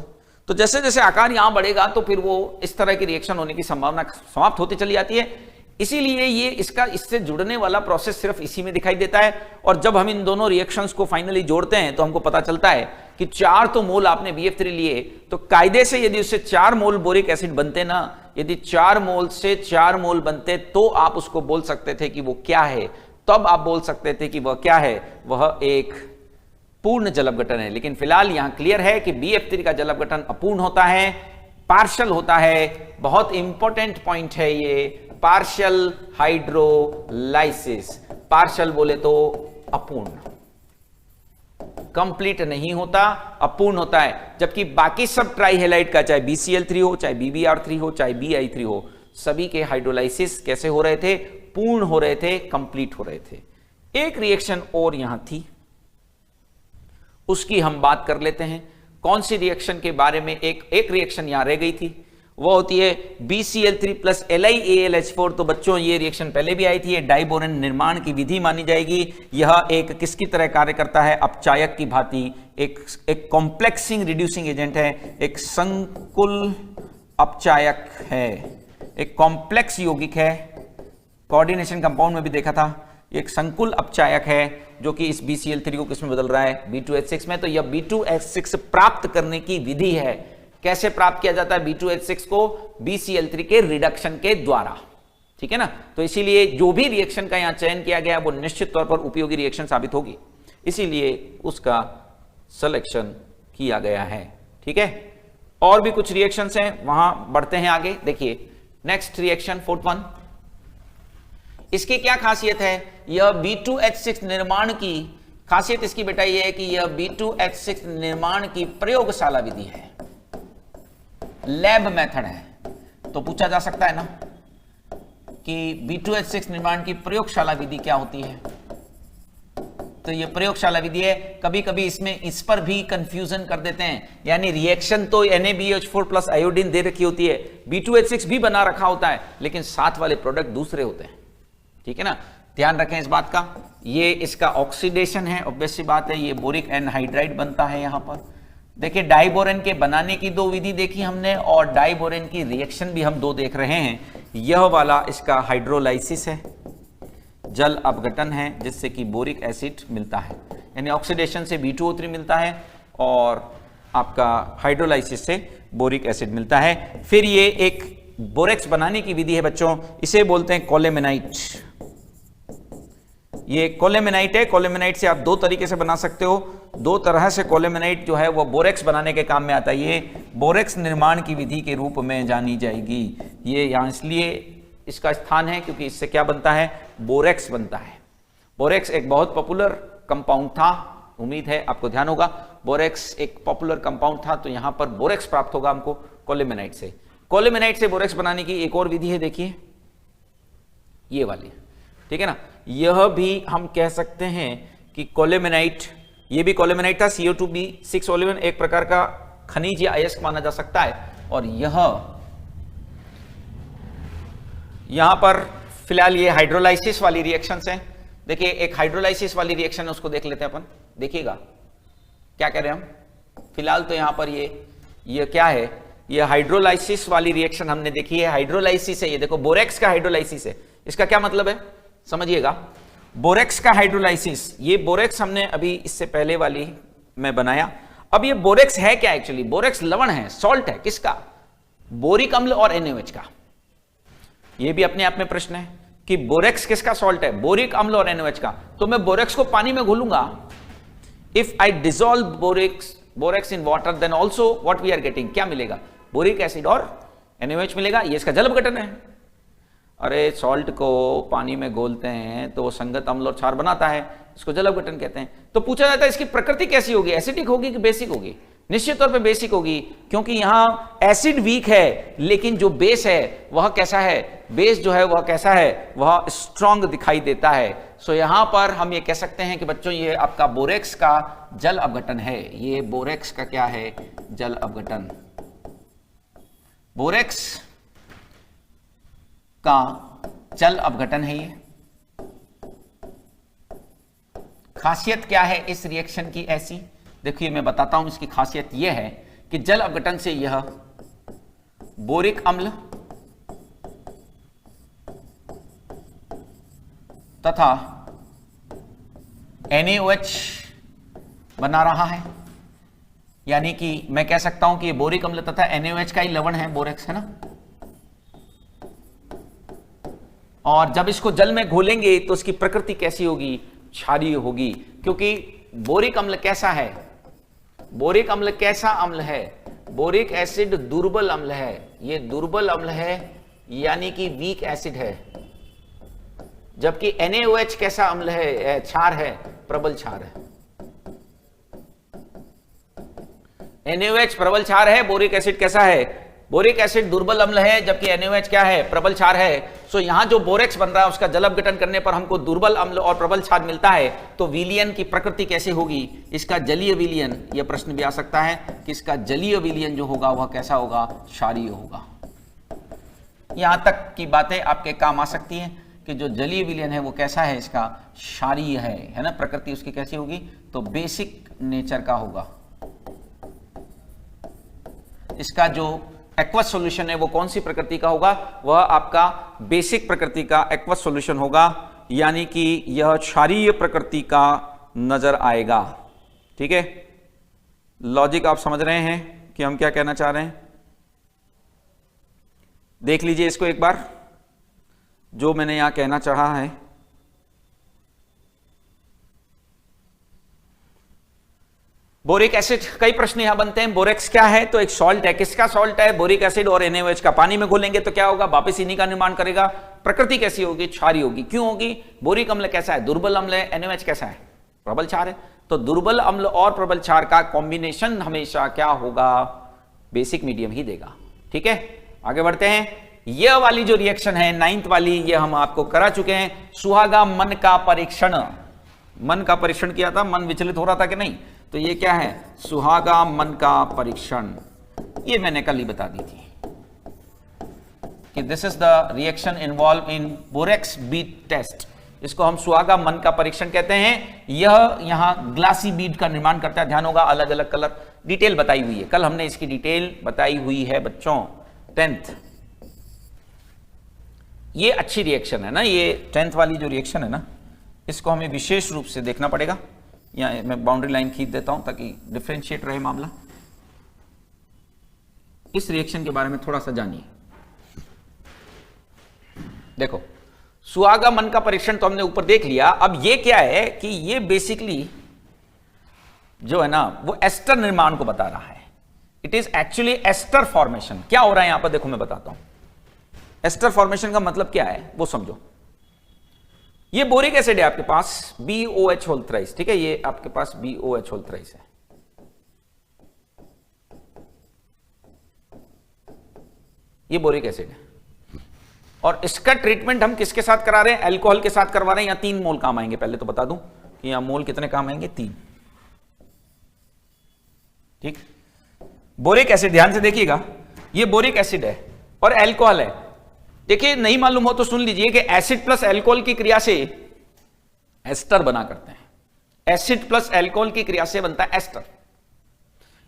तो जैसे जैसे आकार यहां बढ़ेगा तो फिर वो इस तरह की रिएक्शन होने की संभावना समाप्त होती चली जाती है। इसीलिए ये इससे जुड़ने वाला प्रोसेस सिर्फ इसी में दिखाई देता है। और जब हम इन दोनों रिएक्शंस को फाइनली जोड़ते हैं तो हमको पता चलता है कि 4 तो मोल आपने BF3 लिए, तो कायदे से यदि उससे 4 मोल बोरिक एसिड बनते ना, यदि 4 मोल से 4 मोल बनते तो आप उसको बोल सकते थे कि वो क्या है, तब आप बोल सकते थे कि वह क्या है, वह एक पूर्ण जल अपघटन है। लेकिन फिलहाल यहां क्लियर है कि BF3 का जल अपघटन अपूर्ण होता है, पार्शियल होता है। बहुत इंपॉर्टेंट पॉइंट है ये, पार्शियल हाइड्रोलाइसिस। पार्शियल बोले तो अपूर्ण, कंप्लीट नहीं होता, अपूर्ण होता है। जबकि बाकी सब ट्राइहेलाइड का, चाहे BCl3 हो, चाहे BBr3 हो, चाहे BI3 हो, सभी के हाइड्रोलाइसिस कैसे हो रहे थे, पूर्ण हो रहे थे, कंप्लीट हो रहे थे। एक रिएक्शन और यहां थी, उसकी हम बात कर लेते हैं। कौन सी रिएक्शन के बारे में? एक रिएक्शन यहां रह गई थी, वो होती है BCl3 प्लस LiAlH4। तो बच्चों ये रिएक्शन पहले भी आई थी, ये डाइबोरेन निर्माण की विधि मानी जाएगी। यह एक किसकी तरह कार्य करता है? अपचायक की भांति, एक कॉम्प्लेक्सिंग रिड्यूसिंग एजेंट है, एक संकुल अपचायक है, एक कॉम्प्लेक्स यौगिक है। कोऑर्डिनेशन कंपाउंड में भी देखा था, एक संकुल अपचायक है जो कि इस BCl3 को किसमें बदल रहा है, B2H6 में। तो यह B2H6 प्राप्त करने की विधि है। कैसे प्राप्त किया जाता है B2H6 को? BCl3 के रिडक्शन के द्वारा, ठीक है ना। तो इसीलिए जो भी रिएक्शन का यहां चयन किया गया वो निश्चित तौर पर उपयोगी रिएक्शन साबित होगी, इसीलिए उसका सिलेक्शन किया गया है, ठीक है। और भी कुछ रिएक्शंस हैं, वहां बढ़ते हैं आगे। देखिए नेक्स्ट रिएक्शन 4th वन, इसकी क्या खासियत है? यह B2H6 निर्माण की खासियत इसकी बेटा यह है कि यह B2H6 निर्माण की प्रयोगशाला विधि है, लैब मेथड है। तो पूछा जा सकता है ना कि B2H6 निर्माण की प्रयोगशाला विधि क्या होती है? तो यह प्रयोगशाला विधि है। कभी कभी इसमें इस पर भी कंफ्यूजन कर देते हैं, यानी रिएक्शन तो NaBH4 प्लस आयोडीन दे रखी होती है, B2H6 भी बना रखा होता है, लेकिन साथ वाले प्रोडक्ट दूसरे होते हैं, ठीक है ना। ध्यान रखें इस बात का। ये इसका ऑक्सीडेशन है, ऑब्वियस सी बात है, ये बोरिक एनहाइड्राइड बनता है यहां पर। देखिए डाइबोरेन के बनाने की 2 विधि देखी हमने, और डाइबोरेन की रिएक्शन भी हम 2 देख रहे हैं। यह वाला इसका हाइड्रोलाइसिस है, जल अपघटन है, जिससे कि बोरिक एसिड मिलता है, यानी ऑक्सीडेशन से B2O3 मिलता है और आपका हाइड्रोलाइसिस से बोरिक एसिड मिलता है। फिर ये एक बोरेक्स बनाने की विधि है बच्चों, इसे बोलते हैं कोलेमेनाइट। ये कोलेमेनाइट है। कोलेमेनाइट से आप 2 तरीके से बना सकते हो, 2 तरह से कोलेमेनाइट जो है वो बोरेक्स बनाने के काम में आता है। ये बोरेक्स निर्माण की विधि के रूप में जानी जाएगी। ये यहां इसलिए इसका स्थान है क्योंकि इससे क्या बनता है? बोरेक्स बनता है। बोरेक्स एक बहुत पॉपुलर कंपाउंड था, उम्मीद है आपको ध्यान होगा। बोरेक्स एक पॉपुलर कंपाउंड था, तो यहां पर बोरेक्स प्राप्त होगा हमको, कोलिमेनाइट से। कोलिमेनाइट से बोरेक्स बनाने की एक और विधि है, देखिए ये वाली, ठीक है ना। यह भी हम कह सकते हैं कि कोलिमेनाइट, ये भी कोलिमेनाइट था, CO2b6 ओलेवन एक प्रकार का खनिज या अयस्क माना जा सकता है। और यहां पर फिलहाल ये हाइड्रोलाइसिस वाली रिएक्शंस हैं। देखिए एक हाइड्रोलाइसिस वाली रिएक्शन है, उसको देख लेते हैं अपन, देखिएगा क्या कह रहे हैं हम। फिलहाल तो यहां पर ये क्या है, ये हाइड्रोलाइसिस वाली रिएक्शन हमने देखी है। हाइड्रोलाइसिस है, ये देखो बोरेक्स का हाइड्रोलाइसिस है। इसका क्या मतलब है समझिएगा, बोरेक्स का हाइड्रोलाइसिस, ये बोरेक्स हमने अभी इससे पहले वाली में बनाया। अब ये बोरेक्स है क्या एक्चुअली, बोरेक्स लवण है, सॉल्ट है, किसका, बोरिक अम्ल और NaOH का। ये भी अपने आप में प्रश्न है कि बोरेक्स किसका सॉल्ट है, बोरिक अम्ल और NaOH का। तो मैं बोरेक्स को पानी में घोलूंगा, if I dissolve borax in water then also what we are getting, क्या मिलेगा, बोरिक एसिड और NaOH मिलेगा। ये इसका जल अपघटन है। अरे सॉल्ट को पानी में घोलते हैं तो वो संगत अम्ल और क्षार बनाता है, इसको जल अपघटन कहते हैं। तो पूछा जाता है इसकी प्रकृति कैसी होगी, एसिडिक होगी कि बेसिक होगी। निश्चित तौर पे बेसिक होगी, क्योंकि यहां एसिड वीक है लेकिन जो बेस है वह कैसा है, बेस जो है वह कैसा है, वह स्ट्रॉन्ग दिखाई देता है। सो यहां पर हम ये कह सकते हैं कि बच्चों ये आपका बोरेक्स का जल अपघटन है। ये बोरेक्स का क्या है, जल अपघटन। बोरेक्स का जल अपघटन है ये। खासियत क्या है इस रिएक्शन की ऐसी, देखिए मैं बताता हूं। इसकी खासियत यह है कि जल अपघटन से यह बोरिक अम्ल तथा NaOH बना रहा है। यानी कि मैं कह सकता हूं कि ये बोरिक अम्ल तथा NaOH का ही लवण है, बोरेक्स है ना। और जब इसको जल में घोलेंगे तो इसकी प्रकृति कैसी होगी, क्षारीय होगी। क्योंकि बोरिक अम्ल कैसा है, बोरिक अम्ल कैसा अम्ल है, बोरिक एसिड दुर्बल अम्ल है। ये दुर्बल अम्ल है यानी कि वीक एसिड है। जबकि NaOH कैसा अम्ल है, क्षार है, प्रबल क्षार है। NaOH प्रबल क्षार है, बोरिक एसिड कैसा है, बोरिक एसिड दुर्बल अम्ल है, जबकि NaOH क्या है, प्रबल क्षार है। सो यहां जो बोरेक्स बन रहा है उसका जल अपघटन करने पर हमको दुर्बल अम्ल और प्रबल क्षार मिलता है। तो विलयन की प्रकृति कैसे होगी, इसका जलीय विलयन, यह प्रश्न भी आ सकता है कि इसका जलीय विलयन जो होगा वह कैसा होगा, क्षारीय होगा। यहां तक की बातें आपके काम आ सकती हैं कि जो जलीय विलयन है वो कैसा है, इसका क्षारीय है ना। प्रकृति उसकी कैसी होगी, तो बेसिक नेचर का होगा। इसका जो एक्वस सॉल्यूशन है वो कौन सी प्रकृति का होगा, वह आपका बेसिक प्रकृति का एक्वस सॉल्यूशन होगा। यानी कि यह क्षारीय प्रकृति का नजर आएगा। ठीक है, लॉजिक आप समझ रहे हैं कि हम क्या कहना चाह रहे हैं। देख लीजिए इसको एक बार, जो मैंने यहां कहना चाहा है। बोरिक एसिड, कई प्रश्न यहां बनते हैं। बोरेक्स क्या है, तो एक सॉल्ट है, किसका सॉल्ट है, बोरिक एसिड और NaOH का। पानी में घोलेंगे तो क्या होगा, वापस इन्हीं का निर्माण करेगा। प्रकृति कैसी होगी, क्षारीय होगी। क्यों होगी, बोरिक अम्ल कैसा है, दुर्बल अम्ल है, NaOH कैसा है, प्रबल क्षार है। तो दुर्बल अम्ल और प्रबल क्षार का कॉम्बिनेशन हमेशा क्या होगा, बेसिक मीडियम ही देगा। ठीक है, आगे बढ़ते हैं। यह वाली जो रिएक्शन है 9th वाली, ये हम आपको करा चुके हैं। सुहागा मन का परीक्षण, मन का परीक्षण किया था, मन विचलित हो रहा था कि नहीं। तो ये क्या है, सुहागा मन का परीक्षण। ये मैंने कल ही बता दी थी कि this is the reaction involve in borax bead test. इसको हम सुहागा मन का परीक्षण कहते हैं। यह यहां ग्लासी बीड का निर्माण करता है। ध्यान होगा, अलग अलग कलर, डिटेल बताई हुई है, कल हमने इसकी डिटेल बताई हुई है बच्चों, 10th। ये अच्छी रिएक्शन है ना, ये 10th वाली जो रिएक्शन है ना, इसको हमें विशेष रूप से देखना पड़ेगा। यहाँ मैं बाउंड्री लाइन खींच देता हूं ताकि डिफरेंशिएट रहे मामला। इस रिएक्शन के बारे में थोड़ा सा जानिए। देखो, सुहागा मन का परीक्षण तो हमने ऊपर देख लिया। अब ये क्या है कि ये बेसिकली जो है ना वो एस्टर निर्माण को बता रहा है। It is actually ester formation. क्या हो रहा है यहां पर, देखो मैं बताता हूं। एस्टर फॉर्मेशन का मतलब क्या है वो समझो। ये बोरिक एसिड है आपके पास, BOH होल थ्राइस। ठीक है, ये आपके पास BOH होल थ्राइस है। ये बोरिक एसिड है। और इसका ट्रीटमेंट हम किसके साथ करा रहे हैं? अल्कोहल के साथ करवा रहे हैं। या 3 मोल काम आएंगे, पहले तो बता दूं कि यहां मोल कितने काम आएंगे, 3। ठीक, बोरिक एसिड ध्यान से देखिएगा, ये बोरिक एसिड है और अल्कोहल है। देखिए नहीं मालूम हो तो सुन लीजिए कि एसिड प्लस अल्कोहल की क्रिया से एस्टर बना करते हैं। एसिड प्लस अल्कोहल की क्रिया से बनता है एस्टर।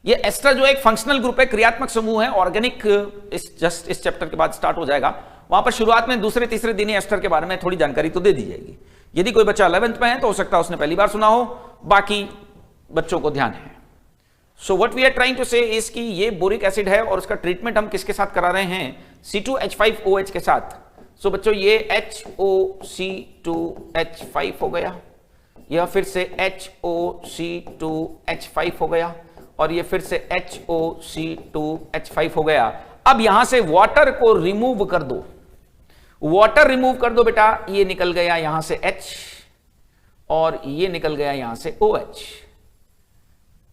ये एस्टर जो एक फंक्शनल ग्रुप है, क्रियात्मक समूह है। ऑर्गेनिक इस चैप्टर के बाद स्टार्ट हो जाएगा, वहां पर शुरुआत में दूसरे तीसरे दिन ही एस्टर के बारे में थोड़ी जानकारी तो दे दी जाएगी। यदि कोई बच्चा 11th में है तो हो सकता है उसने पहली बार सुना हो, बाकी बच्चों को ध्यान है। So what we are trying to say is कि ये बोरिक एसिड है और उसका ट्रीटमेंट हम किसके साथ करा रहे हैं? C2H5OH के साथ। सो बच्चों ये HOC2H5 हो गया, यह फिर से HOC2H5 हो गया और ये फिर से HOC2H5 हो गया। अब यहां से वाटर को रिमूव कर दो, वाटर रिमूव कर दो बेटा, ये निकल गया यहां से H और ये निकल गया यहां से OH।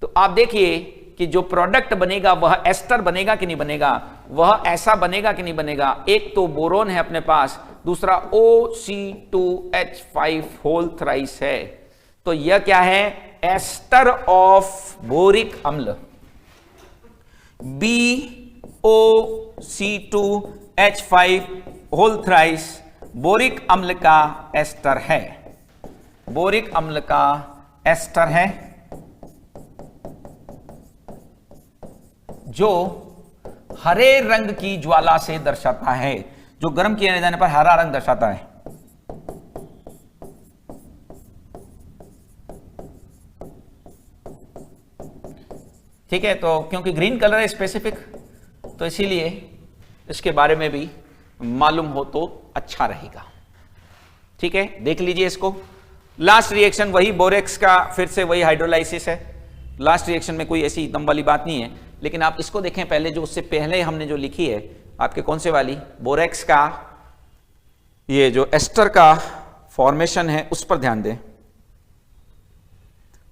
तो आप देखिए कि जो प्रोडक्ट बनेगा वह एस्टर बनेगा कि नहीं बनेगा, वह ऐसा बनेगा कि नहीं बनेगा। एक तो बोरोन है अपने पास, दूसरा OC2H5 होल थ्राइस है। तो यह क्या है? एस्टर ऑफ बोरिक अम्ल, BOC2H5 होल थ्राइस बोरिक अम्ल का एस्टर है, बोरिक अम्ल का एस्टर है, जो हरे रंग की ज्वाला से दर्शाता है, जो गर्म किए जाने पर हरा रंग दर्शाता है। ठीक है, तो क्योंकि ग्रीन कलर है स्पेसिफिक, तो इसीलिए इसके बारे में भी मालूम हो तो अच्छा रहेगा। ठीक है, देख लीजिए इसको। लास्ट रिएक्शन वही बोरेक्स का, फिर से वही हाइड्रोलाइसिस है। लास्ट रिएक्शन में कोई ऐसी दम वाली बात नहीं है, लेकिन आप इसको देखें पहले, जो उससे पहले हमने जो लिखी है आपके कौन से वाली, बोरेक्स का ये जो एस्टर का फॉर्मेशन है उस पर ध्यान दें।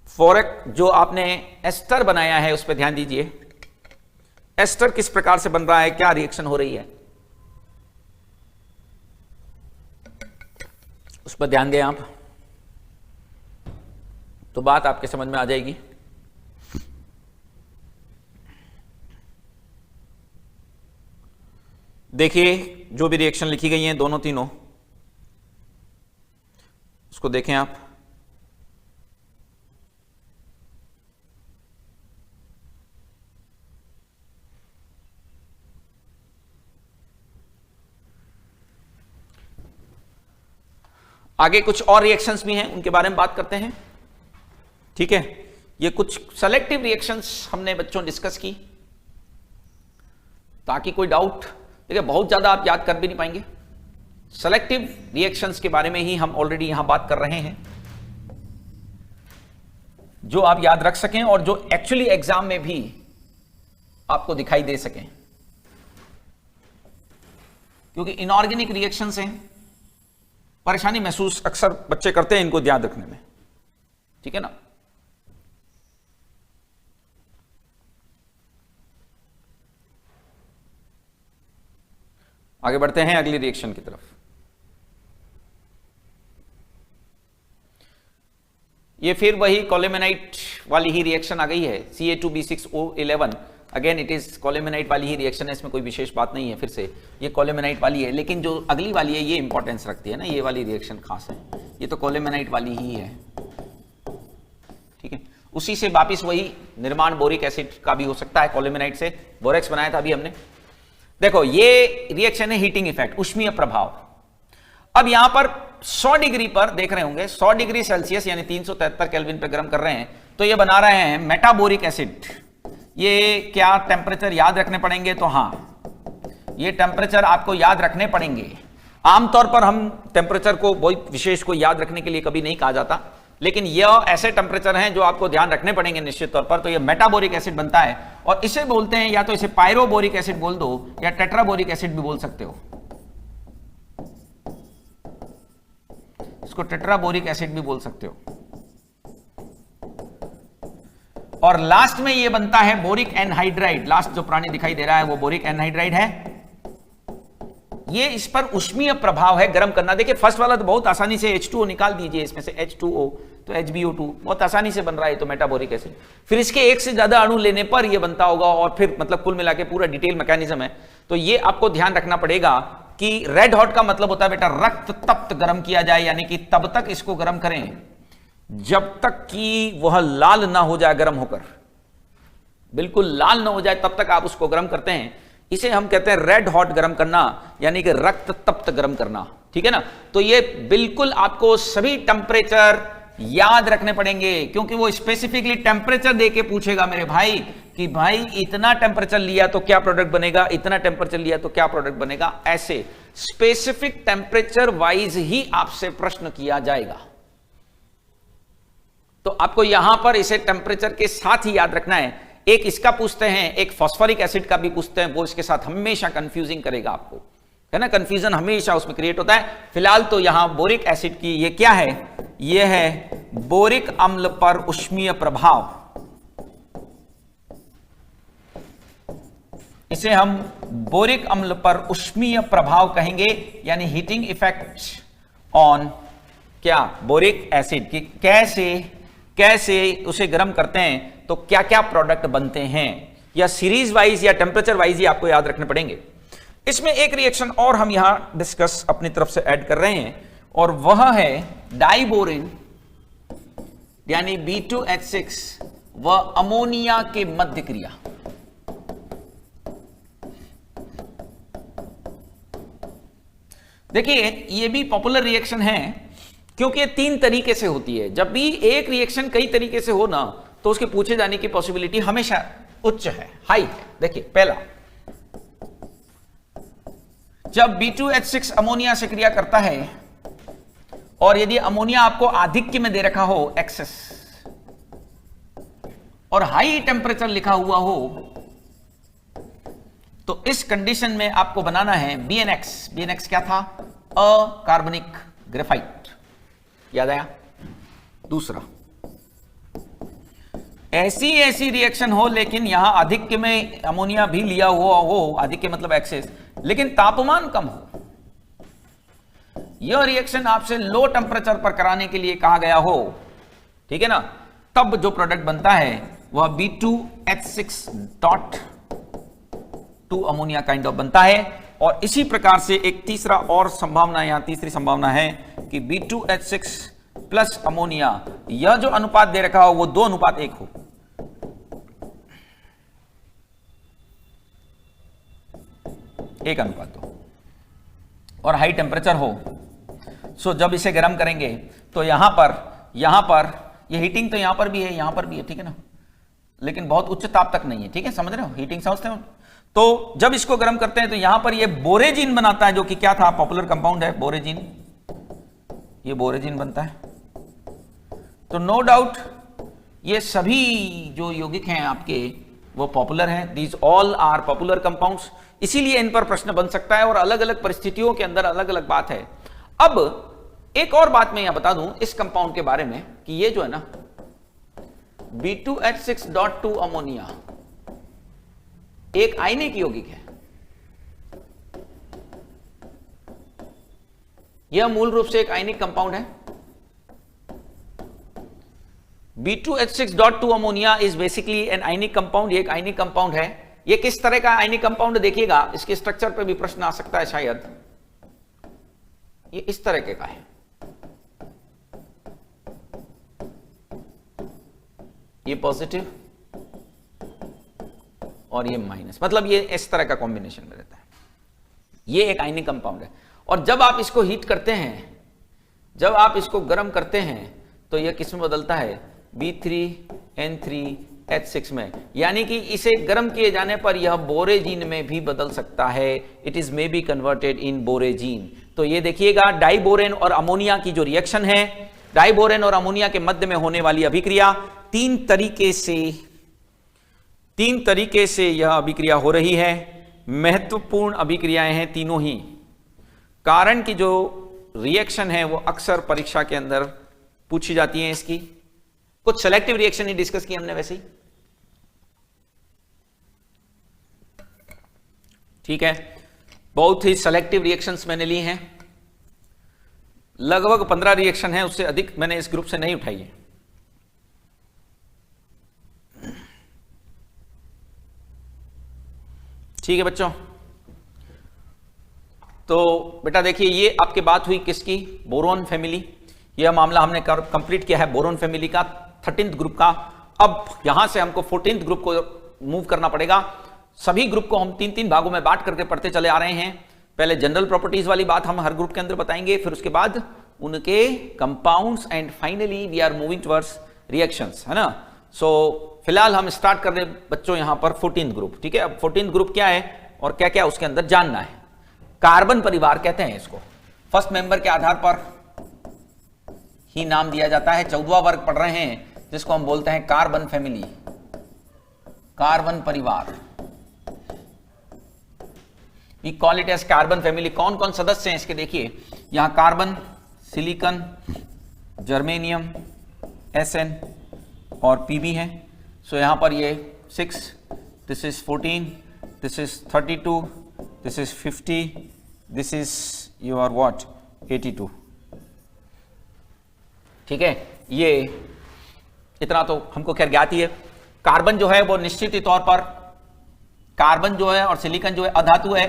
फोरेक जो आपने एस्टर बनाया है उस पर ध्यान दीजिए। एस्टर किस प्रकार से बन रहा है, क्या रिएक्शन हो रही है, उस पर ध्यान दें आप, तो बात आपके समझ में आ जाएगी। देखिए जो भी रिएक्शन लिखी गई हैं दोनों तीनों, उसको देखें आप। आगे कुछ और रिएक्शंस भी हैं, उनके बारे में बात करते हैं। ठीक है, ये कुछ सेलेक्टिव रिएक्शंस हमने बच्चों डिस्कस की, ताकि कोई डाउट, देखिए बहुत ज्यादा आप याद कर भी नहीं पाएंगे। सेलेक्टिव रिएक्शंस के बारे में ही हम ऑलरेडी यहां बात कर रहे हैं, जो आप याद रख सकें और जो एक्चुअली एग्जाम में भी आपको दिखाई दे सकें, क्योंकि इनऑर्गेनिक रिएक्शंस हैं, परेशानी महसूस अक्सर बच्चे करते हैं इनको ध्यान रखने में। ठीक है ना। आगे बढ़ते हैं अगली रिएक्शन की तरफ। ये फिर वही कोलेमेनाइट वाली ही रिएक्शन आ गई है, Ca2B6O11। अगेन इट इज कोलेमेनाइट वाली ही रिएक्शन है, इसमें कोई विशेष बात नहीं है। फिर से ये कोलेमेनाइट वाली है, लेकिन जो अगली वाली है ये इंपॉर्टेंस रखती है ना, ये वाली रिएक्शन खास है। ये तो कोलेमेनाइट वाली ही है। ठीक है, उसी से वापिस वही निर्माण बोरिक एसिड का भी हो सकता है, कोलेमेनाइट से बोरेक्स बनाया था अभी हमने। देखो ये रिएक्शन है हीटिंग इफेक्ट, उष्मीय प्रभाव। अब यहां पर 100 डिग्री पर देख रहे होंगे, 100 डिग्री सेल्सियस यानी 373 केल्विन पर गर्म कर रहे हैं, तो ये बना रहे हैं मेटाबोरिक एसिड। ये क्या टेम्परेचर याद रखने पड़ेंगे, तो हां ये टेम्परेचर आपको याद रखने पड़ेंगे। आमतौर पर हम टेम्परेचर को बहुत विशेष को याद रखने के लिए कभी नहीं कहा जाता, लेकिन यह ऐसे टेम्परेचर हैं जो आपको ध्यान रखने पड़ेंगे निश्चित तौर पर। तो यह मेटाबोरिक एसिड बनता है और इसे बोलते हैं, या तो इसे पायरोबोरिक एसिड बोल दो या टेट्राबोरिक एसिड भी बोल सकते हो, इसको टेट्राबोरिक एसिड भी बोल सकते हो। और लास्ट में यह बनता है बोरिक एनहाइड्राइड। लास्ट जो प्राणी दिखाई दे रहा है वो बोरिक एनहाइड्राइड है। ये इस पर ऊष्मीय प्रभाव है गर्म करना। देखिए फर्स्ट वाला तो बहुत आसानी से H2O निकाल दीजिए, इसमें से H2O तो HbO2 बहुत आसानी से बन रहा है, तो मेटाबोरिक एसिड। फिर इसके एक से ज्यादा अणु लेने पर ये बनता होगा, और फिर मतलब कुल मिला के पूरा डिटेल मैकेनिज्म है। तो ये आपको ध्यान रखना पड़ेगा कि रेड हॉट का मतलब होता है बेटा रक्त तप्त गर्म किया जाए, यानी कि तब तक इसको गर्म करें जब तक कि वह लाल ना हो जाए, गर्म होकर बिल्कुल लाल ना हो जाए तब तक आप उसको गर्म करते हैं। इसे हम कहते हैं रेड हॉट गर्म करना, यानी कि रक्त तप्त गर्म करना, ठीक है ना। तो ये बिल्कुल आपको सभी टेम्परेचर याद रखने पड़ेंगे, क्योंकि वो स्पेसिफिकली टेम्परेचर देके पूछेगा मेरे भाई कि भाई इतना टेम्परेचर लिया तो क्या प्रोडक्ट बनेगा, इतना टेम्परेचर लिया तो क्या प्रोडक्ट बनेगा। ऐसे स्पेसिफिक टेम्परेचर वाइज ही आपसे प्रश्न किया जाएगा। तो आपको यहां पर इसे टेम्परेचर के साथ ही याद रखना है। एक इसका पूछते हैं, एक फास्फोरिक एसिड का भी पूछते हैं, वो इसके साथ हमेशा कंफ्यूजिंग करेगा आपको, है ना। कंफ्यूजन हमेशा उसमें क्रिएट होता है। फिलहाल तो यहां बोरिक एसिड की ये क्या है, ये है बोरिक अम्ल पर ऊष्मीय प्रभाव। इसे हम बोरिक अम्ल पर ऊष्मीय प्रभाव कहेंगे, यानी हीटिंग इफेक्ट ऑन क्या बोरिक एसिड की कैसे उसे गर्म करते हैं तो क्या क्या प्रोडक्ट बनते हैं, या सीरीज वाइज या टेम्परेचर वाइज ही आपको याद रखने पड़ेंगे। इसमें एक रिएक्शन और हम यहां डिस्कस अपनी तरफ से ऐड कर रहे हैं, और वह है डाइबोरेन यानी B2H6 व अमोनिया के मध्य क्रिया। देखिए ये भी पॉपुलर रिएक्शन है, क्योंकि ये 3 तरीके से होती है। जब भी एक रिएक्शन कई तरीके से हो ना, तो उसके पूछे जाने की पॉसिबिलिटी हमेशा उच्च है, हाई है। देखिए पहला, जब B2H6 अमोनिया से क्रिया करता है, और यदि अमोनिया आपको आधिक्य में दे रखा हो एक्सेस, और हाई टेम्परेचर लिखा हुआ हो, तो इस कंडीशन में आपको बनाना है BNX क्या था, अकार्बनिक ग्रेफाइट। याद आया। दूसरा, ऐसी रिएक्शन हो लेकिन यहां आधिक्य में अमोनिया भी लिया हुआ हो, आधिक्य मतलब एक्सेस, लेकिन तापमान कम हो। यह रिएक्शन आपसे लो टेम्परेचर पर कराने के लिए कहा गया हो, ठीक है ना। तब जो प्रोडक्ट बनता है वह B2H6.2 अमोनिया काइंड ऑफ बनता है। और इसी प्रकार से एक तीसरा और संभावना, यहां तीसरी संभावना है कि B2H6 प्लस अमोनिया, यह जो अनुपात दे रखा हो वो 2:1 हो। एक अनुपात हो और हाई टेम्परेचर हो। सो जब इसे गर्म करेंगे तो यहां पर ये हीटिंग तो यहां पर भी है, यहां पर भी है, ठीक है ना, लेकिन बहुत उच्च ताप तक नहीं है, ठीक है, समझ रहे हो, हीटिंग समझते हो। तो जब इसको गर्म करते हैं तो यहां पर ये बोरेजिन बनाता है, जो कि क्या था, पॉपुलर कंपाउंड है बोरेजिन, ये बोरेजिन बनता है। तो नो डाउट ये सभी जो यौगिक हैं आपके वो पॉपुलर हैं, these all are popular compounds, इसीलिए इन पर प्रश्न बन सकता है, और अलग अलग परिस्थितियों के अंदर अलग अलग बात है। अब एक और बात मैं यहां बता दूं इस कंपाउंड के बारे में, कि ये जो है ना B2H6.2 अमोनिया एक आयनिक यौगिक है। यह मूल रूप से एक आयनिक कंपाउंड है। B2H6.2 ammonia is basically an ionic compound, ये एक आयनिक कंपाउंड है। ये किस तरह का आयनिक कंपाउंड देखिएगा, इसके स्ट्रक्चर पर भी प्रश्न आ सकता है शायद। ये इस तरह के का है, ये पॉजिटिव और ये माइनस, मतलब ये इस तरह का कॉम्बिनेशन में रहता है। ये एक आयनिक कंपाउंड है, और जब आप इसको हीट करते हैं, जब आप इसको गर्म करते हैं, तो यह किस में बदलता है, B3N3H6 में, यानी कि इसे गर्म किए जाने पर यह बोरेजीन में भी बदल सकता है। It is may be converted in borazine. तो ये देखिएगा, डाइबोरेन और अमोनिया की जो रिएक्शन है, डाइबोरेन और अमोनिया के मध्य में होने वाली अभिक्रिया, तीन तरीके से यह अभिक्रिया हो रही है। महत्वपूर्ण अभिक्रियाएं हैं तीनों ही। कारण की जो रिएक्शन है वो अक्सर परीक्षा के अंदर पूछी जाती है। इसकी कुछ सेलेक्टिव रिएक्शन ही डिस्कस की हमने वैसे ही, ठीक है। बहुत ही सेलेक्टिव रिएक्शंस मैंने लिए हैं, लगभग 15 रिएक्शन है, उससे अधिक मैंने इस ग्रुप से नहीं उठाई है। ठीक है बच्चों, तो बेटा देखिए ये आपकी बात हुई किसकी, बोरोन फैमिली। यह मामला हमने कंप्लीट किया है बोरोन फैमिली का 13th ग्रुप का। अब यहां से हमको 14th ग्रुप को मूव करना पड़ेगा। सभी ग्रुप को हम 3-3 भागों में बांट करके पढ़ते चले आ रहे हैं। पहले जनरल प्रॉपर्टीज वाली बात हम हर ग्रुप के अंदर बताएंगे, फिर उसके बाद उनके compounds and finally we are moving towards reactions, है ना। सो फिलहाल हम स्टार्ट कर रहे हैं बच्चों यहां पर 14th ग्रुप। ठीक है, अब 14th ग्रुप क्या है और क्या क्या उसके अंदर जानना है। कार्बन परिवार कहते हैं इसको, फर्स्ट मेंबर के आधार पर ही नाम दिया जाता है। 14वां वर्ग पढ़ रहे हैं जिसको हम बोलते हैं कार्बन फैमिली, कार्बन परिवार। We call it as carbon family. कौन कौन सदस्य हैं इसके देखिए, यहां कार्बन, सिलिकॉन, जर्मेनियम, Sn और Pb है। सो यहां पर ये 6, this is 14, this is 32, this is 50, this is your what 82। ठीक है, ये इतना तो हमको खैर ज्ञात ही है। कार्बन जो है वो निश्चित ही तौर पर, कार्बन जो है और सिलिकॉन जो है अधातु है।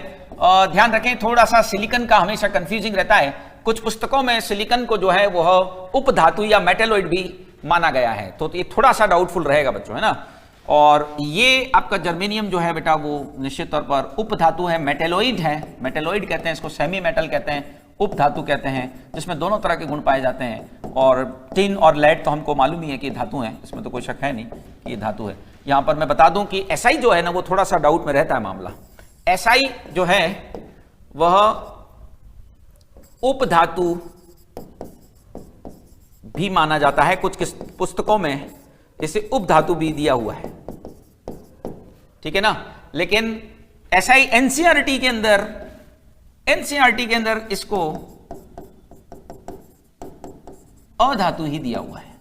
ध्यान रखें थोड़ा सा सिलिकॉन का हमेशा कंफ्यूजिंग रहता है, कुछ पुस्तकों में सिलिकॉन को जो है वह उपधातु या मेटेलॉइड भी माना गया है, तो ये थोड़ा सा डाउटफुल रहेगा बच्चों, है ना। और ये आपका जर्मेनियम जो है बेटा वो निश्चित तौर पर उपधातु है, मेटेलॉइड है, मेटेलॉइड कहते हैं इसको, सेमी मेटल कहते हैं, उपधातु कहते हैं, जिसमें दोनों तरह के गुण पाए जाते हैं। और टिन और लेड तो हमको मालूम ही है कि धातु है, इसमें तो कोई शक है नहीं कि ये धातु है। यहां पर मैं बता दूं कि SI जो है ना वो थोड़ा सा डाउट में रहता है मामला। SI जो है वह उपधातु भी माना जाता है, कुछ पुस्तकों में इसे उपधातु भी दिया हुआ है, ठीक है ना। लेकिन SI NCERT के अंदर इसको अधातु ही दिया हुआ है।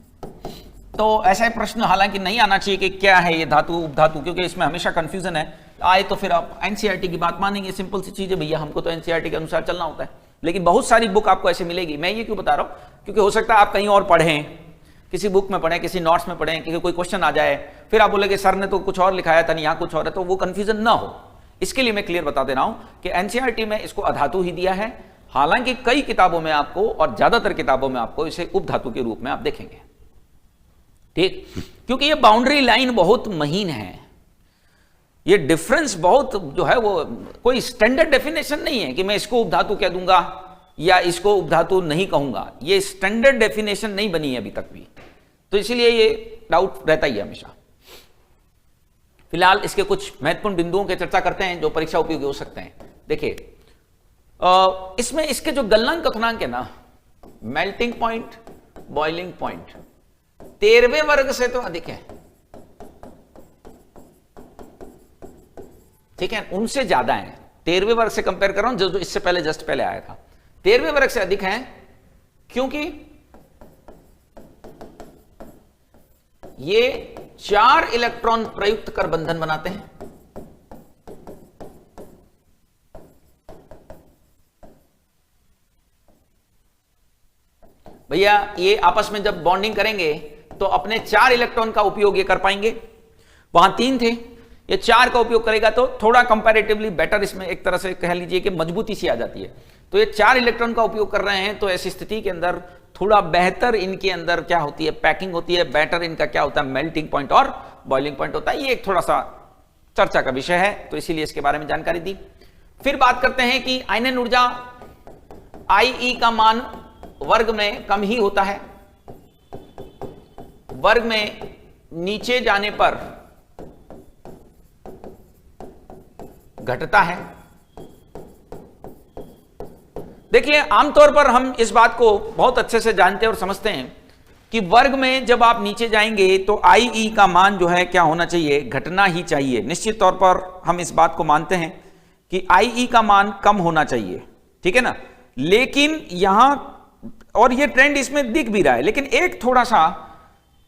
तो ऐसा प्रश्न हालांकि नहीं आना चाहिए कि क्या है ये धातु उपधातु, क्योंकि इसमें हमेशा कंफ्यूजन है। आए तो फिर आप NCERT की बात मानेंगे, सिंपल सी चीज है भैया, हमको तो NCERT के अनुसार चलना होता है। लेकिन बहुत सारी बुक आपको ऐसे मिलेगी। मैं ये क्यों बता रहा हूं, क्योंकि हो सकता है आप कहीं और पढ़ें, किसी बुक में पढ़ें, किसी नोट्स में पढ़ें, कि कोई क्वेश्चन आ जाए, फिर आप बोले कि सर ने तो कुछ और लिखाया था, नहीं यहाँ कुछ और है, तो वो कंफ्यूजन ना हो, इसके लिए मैं क्लियर बता दे रहा हूं कि NCERT में इसको अधातु ही दिया है। हालांकि कई किताबों में आपको और ज्यादातर किताबों में आपको इसे उपधातु के रूप में आप देखेंगे, ठीक, क्योंकि ये बाउंड्री लाइन बहुत महीन है। ये डिफरेंस बहुत जो है वो कोई स्टैंडर्ड डेफिनेशन नहीं है कि मैं इसको उपधातु कह दूंगा या इसको उपधातु नहीं कहूंगा। ये स्टैंडर्ड डेफिनेशन नहीं बनी है अभी तक भी, तो इसीलिए ये डाउट रहता ही है हमेशा। फिलहाल इसके कुछ महत्वपूर्ण बिंदुओं की चर्चा करते हैं जो परीक्षा उपयोगी हो सकते हैं। देखिए इसमें इसके जो गलनांक कथनांक है ना, मेल्टिंग पॉइंट, बॉइलिंग पॉइंट 13वें वर्ग से तो अधिक है, ठीक है, उनसे ज्यादा है। 13वें वर्ग से कंपेयर कर रहा हूं, जो इससे पहले जस्ट पहले आया था, 13वें वर्ग से अधिक है, क्योंकि ये 4 इलेक्ट्रॉन प्रयुक्त कर बंधन बनाते हैं। भैया ये आपस में जब बॉन्डिंग करेंगे तो अपने 4 इलेक्ट्रॉन का उपयोग ये कर पाएंगे, वहां 3 थे, ये 4 का उपयोग करेगा तो थोड़ा कंपैरेटिवली बेटर, इसमें एक तरह से कह लीजिए कि मजबूती सी आ जाती है। तो ये 4 इलेक्ट्रॉन का उपयोग कर रहे हैं, तो ऐसी स्थिति के अंदर थोड़ा बेहतर इनके अंदर क्या होती है, पैकिंग होती है, बेटर इनका क्या होता है, मेल्टिंग पॉइंट और बॉइलिंग पॉइंट होता है। ये एक थोड़ा सा चर्चा का विषय है, तो इसीलिए इसके बारे में जानकारी दी। फिर बात करते हैं कि आयनन ऊर्जा IE का मान वर्ग में कम ही होता है, वर्ग में नीचे जाने पर घटता है। देखिए आमतौर पर हम इस बात को बहुत अच्छे से जानते और समझते हैं कि वर्ग में जब आप नीचे जाएंगे तो IE का मान जो है क्या होना चाहिए, घटना ही चाहिए। निश्चित तौर पर हम इस बात को मानते हैं कि IE का मान कम होना चाहिए, ठीक है ना। लेकिन यहां, और ये ट्रेंड इसमें दिख भी रहा है, लेकिन एक थोड़ा सा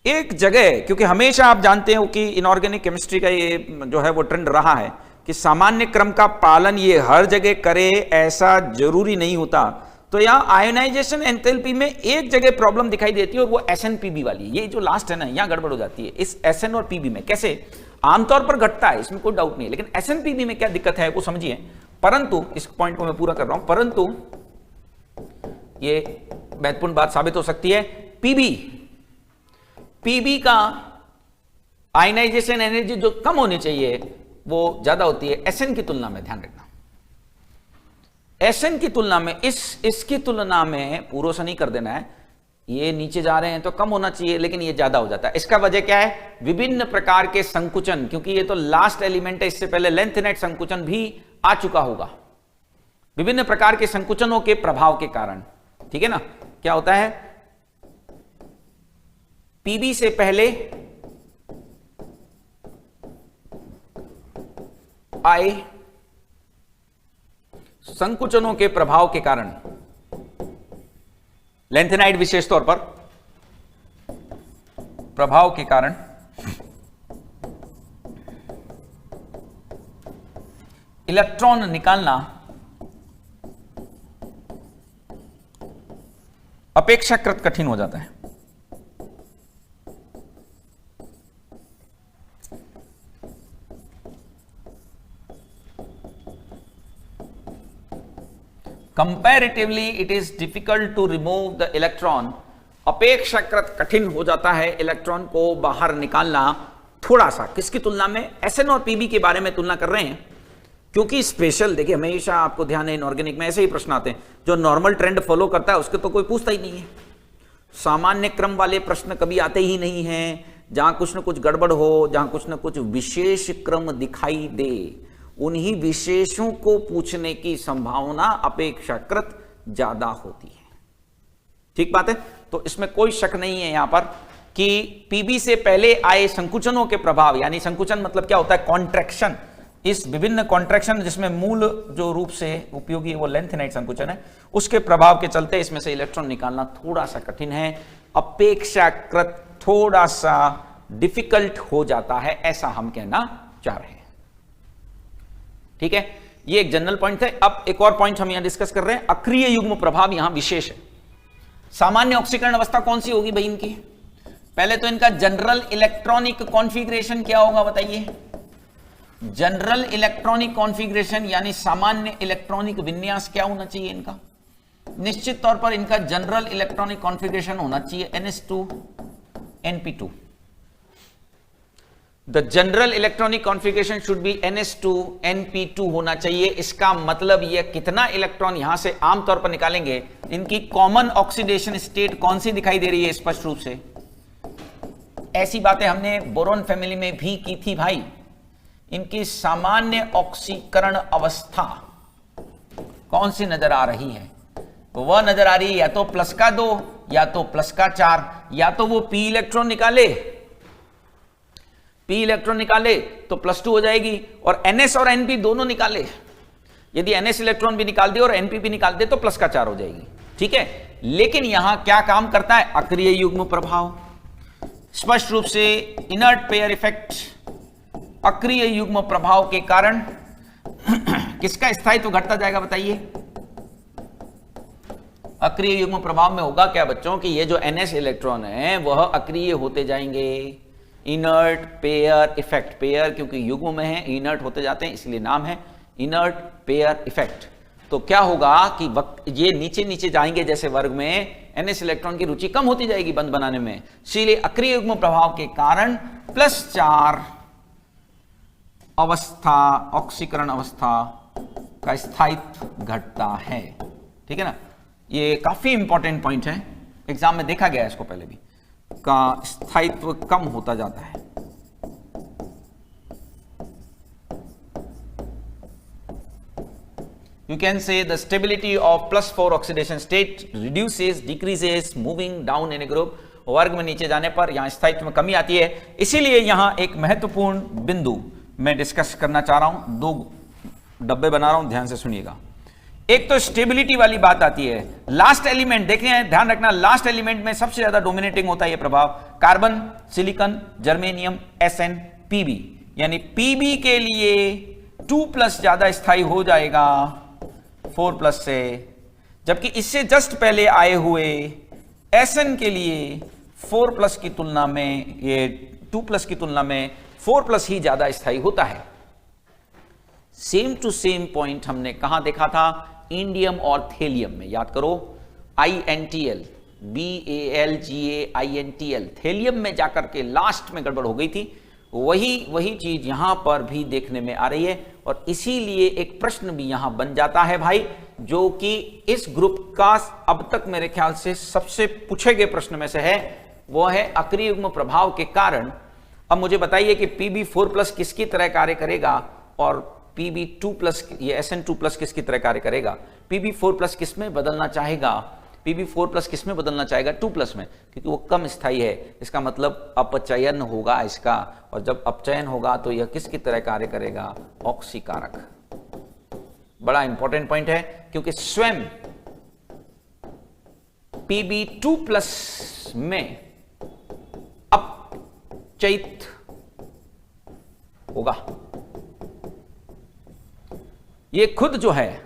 एक जगह, क्योंकि हमेशा आप जानते हो कि इनऑर्गेनिक केमिस्ट्री का ये जो है वो ट्रेंड रहा है कि सामान्य क्रम का पालन ये हर जगह करे ऐसा जरूरी नहीं होता। तो यहां आयोनाइजेशन एंथैल्पी में एक जगह प्रॉब्लम दिखाई देती है और वो SN/Pb वाली, ये जो लास्ट है ना, यहां गड़बड़ हो जाती है इस SN और PB में। कैसे? आमतौर पर घटता है, इसमें कोई डाउट नहीं है, लेकिन SN/Pb में क्या दिक्कत है वो समझिए। परंतु इस पॉइंट को मैं पूरा कर रहा हूं, परंतु ये महत्वपूर्ण बात साबित हो सकती है, पीबी का आयनाइजेशन एनर्जी जो कम होनी चाहिए वो ज्यादा होती है SN की तुलना में। ध्यान रखना, SN की तुलना में, इसकी तुलना में, पूर्व से नहीं कर देना है, ये नीचे जा रहे हैं तो कम होना चाहिए, लेकिन ये ज्यादा हो जाता है। इसका वजह क्या है? विभिन्न प्रकार के संकुचन, क्योंकि ये तो लास्ट एलिमेंट है, इससे पहले लेंथनेट संकुचन भी आ चुका होगा। विभिन्न प्रकार के संकुचनों के प्रभाव के कारण, ठीक है ना, क्या होता है, पीबी से पहले आए संकुचनों के प्रभाव के कारण, लेंथेनाइड विशेष तौर पर प्रभाव के कारण इलेक्ट्रॉन निकालना अपेक्षाकृत कठिन हो जाता है। Comparatively it is difficult to remove the electron, अपेक्षाकृत कठिन हो जाता है इलेक्ट्रॉन को बाहर निकालना थोड़ा सा। किसकी तुलना में? SN और PB के बारे में तुलना कर रहे हैं, क्योंकि स्पेशल, देखिए हमेशा आपको ध्यान है, इनऑर्गेनिक में ऐसे ही प्रश्न आते हैं, जो नॉर्मल ट्रेंड फॉलो करता है उसके तो कोई पूछता ही नहीं है। सामान्य क्रम वाले प्रश्न कभी आते ही नहीं हैं, जहां कुछ न कुछ गड़बड़ हो, जहां कुछ न कुछ विशेष क्रम दिखाई दे, उन्हीं विशेषों को पूछने की संभावना अपेक्षाकृत ज्यादा होती है। ठीक बात है? तो इसमें कोई शक नहीं है यहां पर कि पीबी से पहले आए संकुचनों के प्रभाव, यानी संकुचन मतलब क्या होता है? कॉन्ट्रैक्शन। इस विभिन्न कॉन्ट्रैक्शन जिसमें मूल जो रूप से उपयोगी है वो लेंथेनाइड संकुचन है, उसके प्रभाव के चलते इसमें से इलेक्ट्रॉन निकालना थोड़ा सा कठिन है, अपेक्षाकृत थोड़ा सा डिफिकल्ट हो जाता है, ऐसा हम कहना चाह रहे हैं। ठीक है, ये एक जनरल पॉइंट है। अब एक और पॉइंट हम यहां डिस्कस कर रहे हैं, अक्रिय युग्म प्रभाव यहां विशेष है। सामान्य ऑक्सीकरण अवस्था कौन सी होगी भाई इनकी? पहले तो इनका जनरल इलेक्ट्रॉनिक कॉन्फ़िगरेशन क्या होगा बताइए? जनरल इलेक्ट्रॉनिक कॉन्फ़िगरेशन यानी सामान्य इलेक्ट्रॉनिक विन्यास क्या होना चाहिए इनका? निश्चित तौर पर इनका जनरल इलेक्ट्रॉनिक कॉन्फ़िगरेशन होना चाहिए NS2 NP2। The general electronic configuration should be NS2 NP2 होना चाहिए। इसका मतलब यह कितना इलेक्ट्रॉन यहां से आमतौर पर निकालेंगे, इनकी कॉमन ऑक्सीडेशन स्टेट कौन सी दिखाई दे रही है? स्पष्ट रूप से ऐसी बातें हमने बोरोन फैमिली में भी की थी भाई। इनकी सामान्य ऑक्सीकरण अवस्था कौन सी नजर आ रही है? वह नजर आ रही है या तो प्लस का 2 या तो प्लस का 4, या तो वो p इलेक्ट्रॉन निकाले, p इलेक्ट्रॉन निकाले तो +2 हो जाएगी, और NS और NP दोनों निकाले, यदि NS इलेक्ट्रॉन भी निकाल दे और NP भी निकाल दे तो +4 हो जाएगी। ठीक है, लेकिन यहां क्या काम करता है? अक्रिय युग्म प्रभाव। स्पष्ट रूप से इनर्ट पेयर इफेक्ट, अक्रिय युग्म प्रभाव के कारण किसका स्थायित्व घटता जाएगा बताइए? अक्रिय युग्म प्रभाव में होगा क्या बच्चों कि ये जो NS इलेक्ट्रॉन है वह अक्रिय होते जाएंगे। इनर्ट पेयर इफेक्ट, पेयर क्योंकि युग्म में है, इनर्ट होते जाते हैं इसलिए नाम है इनर्ट पेयर इफेक्ट। तो क्या होगा कि ये नीचे नीचे जाएंगे जैसे वर्ग में, NS इलेक्ट्रॉन की रुचि कम होती जाएगी बंद बनाने में, इसलिए अक्रिय युग्म प्रभाव के कारण +4 अवस्था, ऑक्सीकरण अवस्था का स्थायित्व घटता है। ठीक है ना, ये काफी इंपॉर्टेंट पॉइंट है, एग्जाम में देखा गया है इसको पहले भी, का स्थायित्व कम होता जाता है। You can say the stability of +4 oxidation state reduces, decreases, moving down in a group। वर्ग में नीचे जाने पर यहां स्थायित्व में कमी आती है। इसीलिए यहां एक महत्वपूर्ण बिंदु मैं डिस्कस करना चाह रहा हूं, 2 डब्बे बना रहा हूं, ध्यान से सुनिएगा। एक तो स्टेबिलिटी वाली बात आती है, लास्ट एलिमेंट देखें, ध्यान रखना, लास्ट एलिमेंट में सबसे ज्यादा डोमिनेटिंग होता है यह प्रभाव, carbon, silicon, germanium, SN, PB। यानी PB के लिए 2+ ज्यादा स्थायी हो जाएगा 4+ से, जबकि इससे जस्ट पहले आए हुए Sn के लिए 4+ की तुलना में, ये 2+ की तुलना में 4+ ही ज्यादा स्थायी होता है। सेम टू सेम पॉइंट हमने कहां देखा था? इंडियम और थेलियम में। याद करो, INTL, BALGAINTL, थेलियम में जाकर के लास्ट में गड़बड़ हो गई थी। वही चीज यहां पर भी देखने में आ रही है, और इसीलिए एक प्रश्न भी यहां बन जाता है भाई, जो कि इस ग्रुप का अब तक मेरे ख्याल से सबसे पूछे गए प्रश्न में से है, वो है अक्रिय युग्म प्रभाव के कारण। अब मुझे बताइए कि Pb4+ किसकी तरह कार्य करेगा और Pb2+, ये Sn2+ किसकी तरह कार्य करेगा? Pb4+ किस में बदलना चाहेगा? Pb4+ किस में बदलना चाहेगा? 2+ में, क्योंकि वो कम स्थायी है। इसका मतलब अपचयन होगा इसका, और जब अपचयन होगा तो यह किसकी तरह कार्य करेगा? ऑक्सीकारक। बड़ा इंपॉर्टेंट पॉइंट है, क्योंकि स्वयं Pb2+ में अपचयित होगा। ये खुद जो है,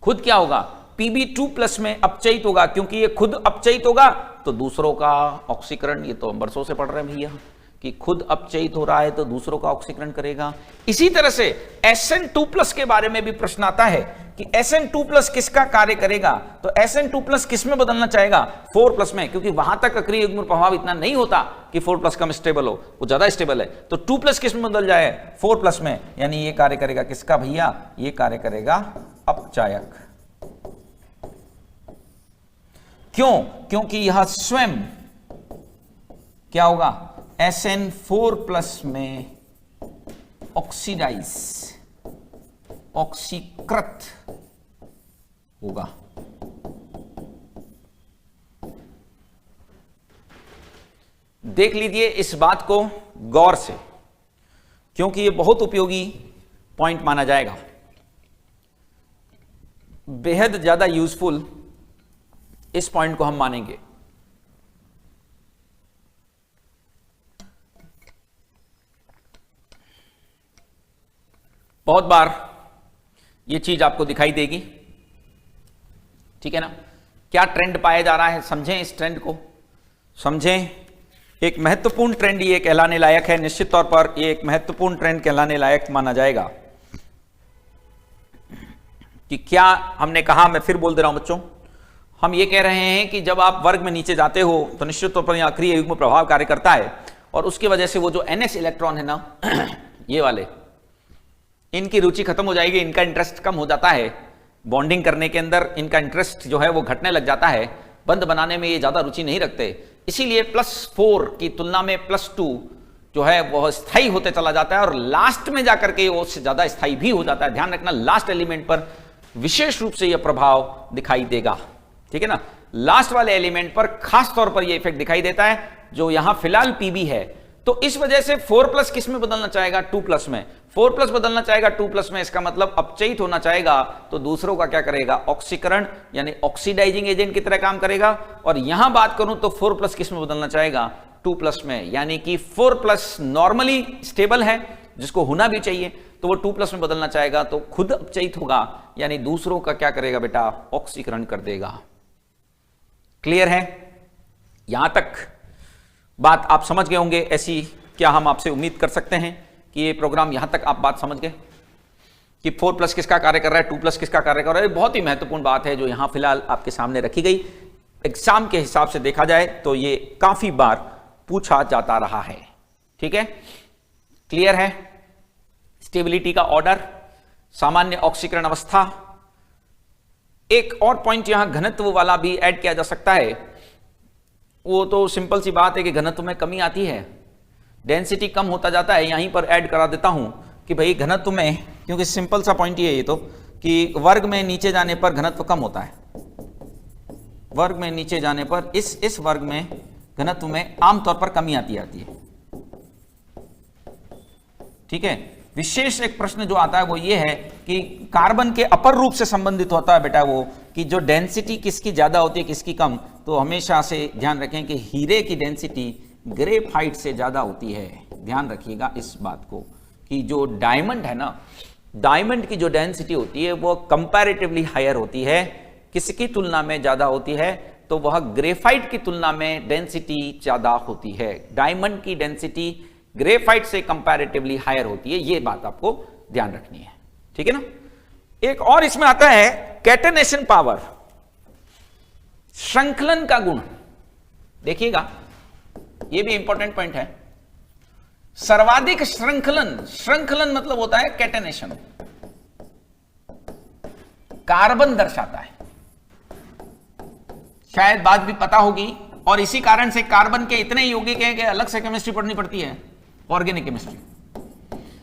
खुद क्या होगा? Pb2+ में अपचयित होगा, क्योंकि ये खुद अपचयित होगा तो दूसरों का ऑक्सीकरण, ये तो हम बरसों से पढ़ रहे हैं भैया कि खुद अपचयित हो रहा है तो दूसरों का ऑक्सीकरण करेगा। इसी तरह से Sn2+ के बारे में भी प्रश्न आता है कि Sn2+ किसका कार्य करेगा? तो Sn2+ किस में बदलना चाहेगा? 4+ में, क्योंकि वहां तक अक्रिय युग्म प्रभाव इतना नहीं होता कि 4+ कम स्टेबल हो, वो ज्यादा स्टेबल है। तो 2+ किस में बदल जाए? 4+ में। यानी ये कार्य करेगा किसका भैया? ये कार्य करेगा अपचायक। क्यों? क्योंकि यह स्वयं क्या होगा? Sn4+ में ऑक्सीकृत होगा। देख लीजिए इस बात को गौर से, क्योंकि यह बहुत उपयोगी पॉइंट माना जाएगा, बेहद ज्यादा यूजफुल इस पॉइंट को हम मानेंगे। बहुत बार ये चीज आपको दिखाई देगी, ठीक है ना? क्या ट्रेंड पाया जा रहा है, समझें इस ट्रेंड को, समझें। एक महत्वपूर्ण ट्रेंड ये कहलाने लायक है, निश्चित तौर पर ये एक महत्वपूर्ण ट्रेंड कहलाने लायक माना जाएगा। कि क्या हमने कहा, मैं फिर बोल दे रहा हूं बच्चों, हम ये कह रहे हैं कि जब आप वर्ग में नीचे जाते हो तो निश्चित तौर पर यहां अक्रिय युग्म प्रभाव कार्य करता है, और उसकी वजह से वो जो NS इलेक्ट्रॉन है ना ये वाले, इनकी रुचि खत्म हो जाएगी, इनका इंटरेस्ट कम हो जाता है बॉन्डिंग करने के अंदर, इनका इंटरेस्ट जो है वो घटने लग जाता है, बंद बनाने में ये ज्यादा रुचि नहीं रखते। इसीलिए +4 की तुलना में +2 जो है वह स्थायी होते चला जाता है, और लास्ट में जाकर के वो उससे ज्यादा स्थायी भी हो जाता है। ध्यान रखना, लास्ट एलिमेंट पर विशेष रूप से यह प्रभाव दिखाई देगा, ठीक है ना? लास्ट वाले एलिमेंट पर खास तौर पर यह इफेक्ट दिखाई देता है, जो यहां फिलहाल Pb है। तो इस वजह से 4+ किस में बदलना चाहेगा? 2+ में। 4+ बदलना चाहेगा 2+ में, इसका मतलब अपचयित होना चाहेगा, तो दूसरों का क्या करेगा? ऑक्सीकरण, यानी ऑक्सीडाइजिंग एजेंट की तरह काम करेगा। और यहां बात करूं तो 4+ किस में बदलना चाहेगा? 2+ में। यानी कि 4+ नॉर्मली स्टेबल है, जिसको होना भी चाहिए, तो वो 2+ में बदलना चाहेगा, तो खुद अपचयित होगा, यानी दूसरों का क्या करेगा बेटा? ऑक्सीकरण कर देगा। क्लियर है? यहां तक बात आप समझ गए होंगे। ऐसी क्या हम आपसे उम्मीद कर सकते हैं कि ये प्रोग्राम यहां तक आप बात समझ गए कि 4+ किसका कार्य कर रहा है, 2+ किसका कार्य कर रहा है। बहुत ही महत्वपूर्ण बात है जो यहां फिलहाल आपके सामने रखी गई। एग्जाम के हिसाब से देखा जाए तो ये काफी बार पूछा जाता रहा है, ठीक है? क्लियर है? स्टेबिलिटी का ऑर्डर, सामान्य ऑक्सीकरण अवस्था। एक और पॉइंट यहां घनत्व वाला भी ऐड किया जा सकता है। वो तो सिंपल सी बात है कि घनत्व में कमी आती है, डेंसिटी कम होता जाता है। यहीं पर ऐड करा देता हूं कि भाई घनत्व में, क्योंकि सिंपल सा पॉइंट ये तो कि वर्ग में नीचे जाने पर घनत्व कम होता है। वर्ग में नीचे जाने पर इस वर्ग में घनत्व में आमतौर पर कमी आती है, ठीक है? विशेष एक प्रश्न जो आता है वो ये है कि कार्बन के अपर रूप से संबंधित होता है बेटा वो, कि जो डेंसिटी किसकी ज्यादा होती है किसकी कम। तो हमेशा से ध्यान रखें कि हीरे की डेंसिटी ग्रेफाइट से ज्यादा होती है। ध्यान रखिएगा इस बात को कि जो डायमंड है ना, डायमंड की जो डेंसिटी होती है वो कंपैरेटिवली हायर होती है, किसकी तुलना में ज्यादा होती है, तो वह ग्रेफाइट की तुलना में डेंसिटी ज्यादा होती है। डायमंड की डेंसिटी ग्रेफाइट से कंपैरेटिवली हायर होती है, ये बात आपको ध्यान रखनी है, ठीक है ना। एक और इसमें आता है कैटेनेशन पावर, श्रृंखलन का गुण। देखिएगा ये भी इंपॉर्टेंट पॉइंट है। सर्वाधिक श्रृंखलन, श्रृंखलन मतलब होता है कैटेनेशन, कार्बन दर्शाता है, शायद बात भी पता होगी। और इसी कारण से कार्बन के इतने यौगिक हैं कि अलग से केमिस्ट्री पढ़नी पड़ती है, ऑर्गेनिक केमिस्ट्री।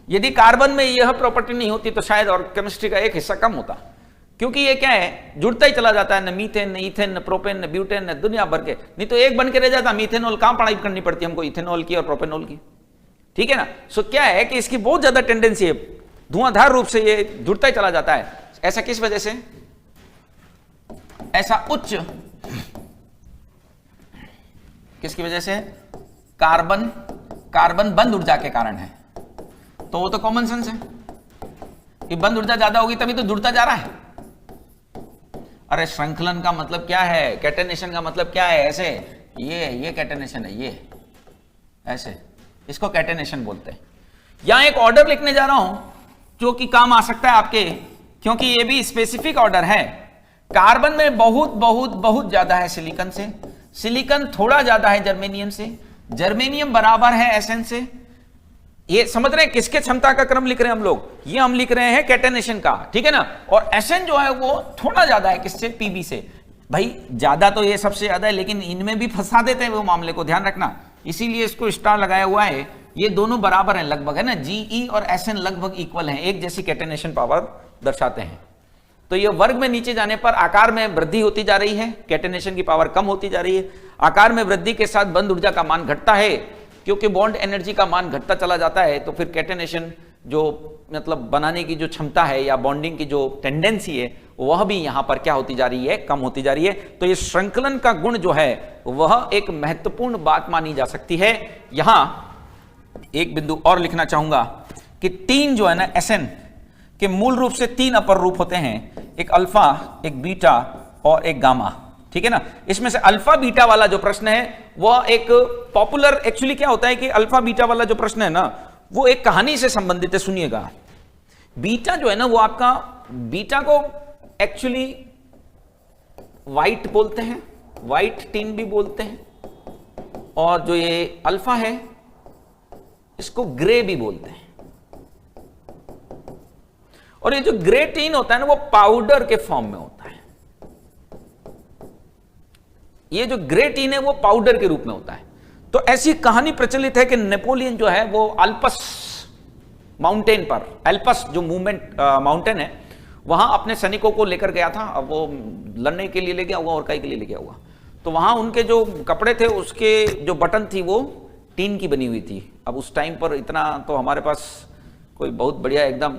यदि कार्बन में यह प्रॉपर्टी नहीं होती तो शायद और केमिस्ट्री का एक हिस्सा कम होता, क्योंकि ये क्या है, जुड़ता ही चला जाता है, न मीथेन, न इथेन, न प्रोपेन, न ब्यूटेन, न दुनिया भर के। नहीं तो एक बन के रह जाता। मीथेनॉल कहां पढ़ाई करनी पड़ती हमको, इथेनॉल की और प्रोपेनॉल की, ठीक है ना। सो क्या है कि इसकी बहुत ज्यादा टेंडेंसी है, धुआंधार रूप से ये जुड़ता ही चला जाता है। ऐसा किस वजह से, ऐसा उच्च किसकी वजह से, कार्बन बंद ऊर्जा के कारण है। तो वो तो कॉमन सेंस है कि बंद ऊर्जा ज्यादा होगी तभी तो जुड़ता जा रहा है। अरे श्रृंखलन का मतलब क्या है, कैटेनेशन का मतलब क्या है, ऐसे ये कैटेनेशन है, ये ऐसे, इसको कैटेनेशन बोलते हैं। यहां एक ऑर्डर लिखने जा रहा हूं जो कि काम आ सकता है आपके, क्योंकि ये भी स्पेसिफिक ऑर्डर है। कार्बन में बहुत ज्यादा है सिलिकॉन से, सिलिकॉन थोड़ा ज्यादा है जर्मेनियम से, जर्मेनियम बराबर है एसएन से। ये समझ रहे हैं किसके क्षमता का क्रम लिख रहे हैं हम लोग, ये हम लिख रहे हैं कैटेनेशन का, ठीक है ना। और एसएन जो है वो थोड़ा ज्यादा है किससे, पीबी से। भाई ज्यादा तो ये सबसे ज्यादा है, लेकिन इनमें भी फंसा देते हैं वो मामले को, ध्यान रखना। इसीलिए इसको स्टार लगाया हुआ है। ये दोनों बराबर हैं लगभग, है ना, जीई और एसएन लगभग इक्वल हैं, एक जैसी कैटेनेशन पावर दर्शाते हैं। तो ये वर्ग में नीचे जाने पर आकार में वृद्धि होती जा रही है, कैटेनेशन की पावर कम होती जा रही है। आकार में वृद्धि के साथ बंद ऊर्जा का मान घटता है, क्योंकि बॉन्ड एनर्जी का मान घटता चला जाता है। तो फिर कैटेनेशन जो मतलब बनाने की जो क्षमता है या बॉन्डिंग की जो टेंडेंसी है वह भी यहां पर क्या होती जा रही है, कम होती जा रही है। तो ये श्रृंखलन का गुण जो है वह एक महत्वपूर्ण बात मानी जा सकती है। यहां एक बिंदु और लिखना चाहूंगा कि तीन जो है ना एसएन के मूल रूप से तीन अपर रूप होते हैं, एक अल्फा, एक बीटा और एक गामा, ठीक है ना। इसमें से अल्फा बीटा वाला जो प्रश्न है वह एक पॉपुलर, एक्चुअली क्या होता है कि अल्फा बीटा वाला जो प्रश्न है ना वो एक कहानी से संबंधित है, सुनिएगा। बीटा जो है ना वो आपका, बीटा को एक्चुअली व्हाइट बोलते हैं, व्हाइट टिन भी बोलते हैं, और जो ये अल्फा है इसको ग्रे भी बोलते हैं। और ये जो ग्रे टिन होता है ना वो पाउडर के फॉर्म में होता है। ये जो ग्रे टीन है वो पाउडर के रूप में होता है। तो ऐसी कहानी प्रचलित है कि नेपोलियन जो है वो अल्पस माउंटेन पर, एल्पस जो मूवमेंट माउंटेन है, वहां अपने सैनिकों को लेकर गया था। अब वो लड़ने के लिए ले गया हुआ और कई के लिए ले गया हुआ। तो वहां उनके जो कपड़े थे उसके जो बटन थी वो टीन की बनी हुई थी। अब उस टाइम पर इतना तो हमारे पास कोई बहुत बढ़िया एकदम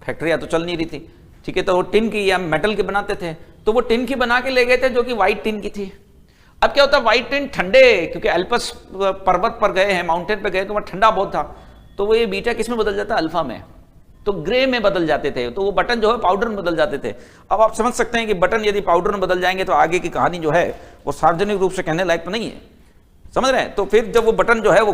फैक्ट्रियां तो चल नहीं रही थी, ठीक है। तो वो टिन की या मेटल के बनाते थे, तो वो टिन की बना के ले गए थे जो कि व्हाइट टिन की थी। अब क्या होता है, व्हाइट टिन ठंडे, क्योंकि एल्पस पर्वत पर गए हैं, माउंटेन पर गए, तो वह ठंडा बहुत था। तो वो ये बीटा किस में बदल जाता है, अल्फा में, तो ग्रे में बदल जाते थे। तो वो बटन जो है पाउडर में बदल जाते थे। अब आप समझ सकते हैं कि बटन यदि पाउडर में बदल जाएंगे तो आगे की कहानी जो है वो सार्वजनिक रूप से कहने लायक तो नहीं है, समझ रहे हैं। तो फिर जब वो बटन जो है वो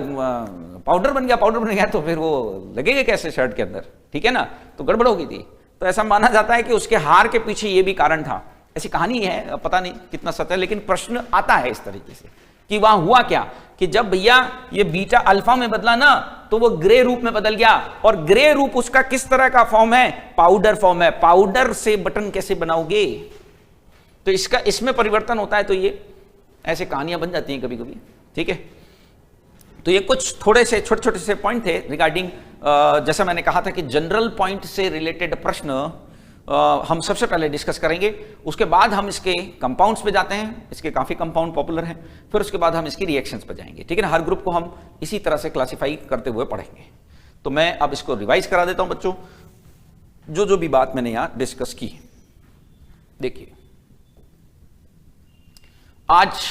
पाउडर बन गया तो फिर वो लगेगा कैसे शर्ट के अंदर, ठीक है ना, तो गड़बड़ हो गई थी। तो ऐसा माना जाता है कि उसके हार के पीछे ये भी कारण था। ऐसी कहानी है, पता नहीं कितना सत्य है, लेकिन प्रश्न आता है इस तरीके से कि वहां हुआ क्या कि जब भैया ये बीटा अल्फा में बदला ना तो वो ग्रे रूप में बदल गया। और ग्रे रूप उसका किस तरह का फॉर्म है, पाउडर फॉर्म है। पाउडर से बटन कैसे बनाओगे, तो इसका इसमें परिवर्तन होता है। तो ये ऐसे कहानियां बन जाती हैं कभी कभी, ठीक है। तो ये कुछ थोड़े से छोटे छोटे से पॉइंट थे रिगार्डिंग, जैसा मैंने कहा था कि जनरल पॉइंट से रिलेटेड प्रश्न हम सबसे पहले डिस्कस करेंगे। उसके बाद हम इसके कंपाउंड्स पे जाते हैं, इसके काफी कंपाउंड पॉपुलर हैं। फिर उसके बाद हम इसकी रिएक्शंस पे जाएंगे, ठीक है ना। हर ग्रुप को हम इसी तरह से क्लासिफाई करते हुए पढ़ेंगे। तो मैं अब इसको रिवाइज करा देता हूं बच्चों, जो भी बात मैंने यहां डिस्कस की। देखिए, आज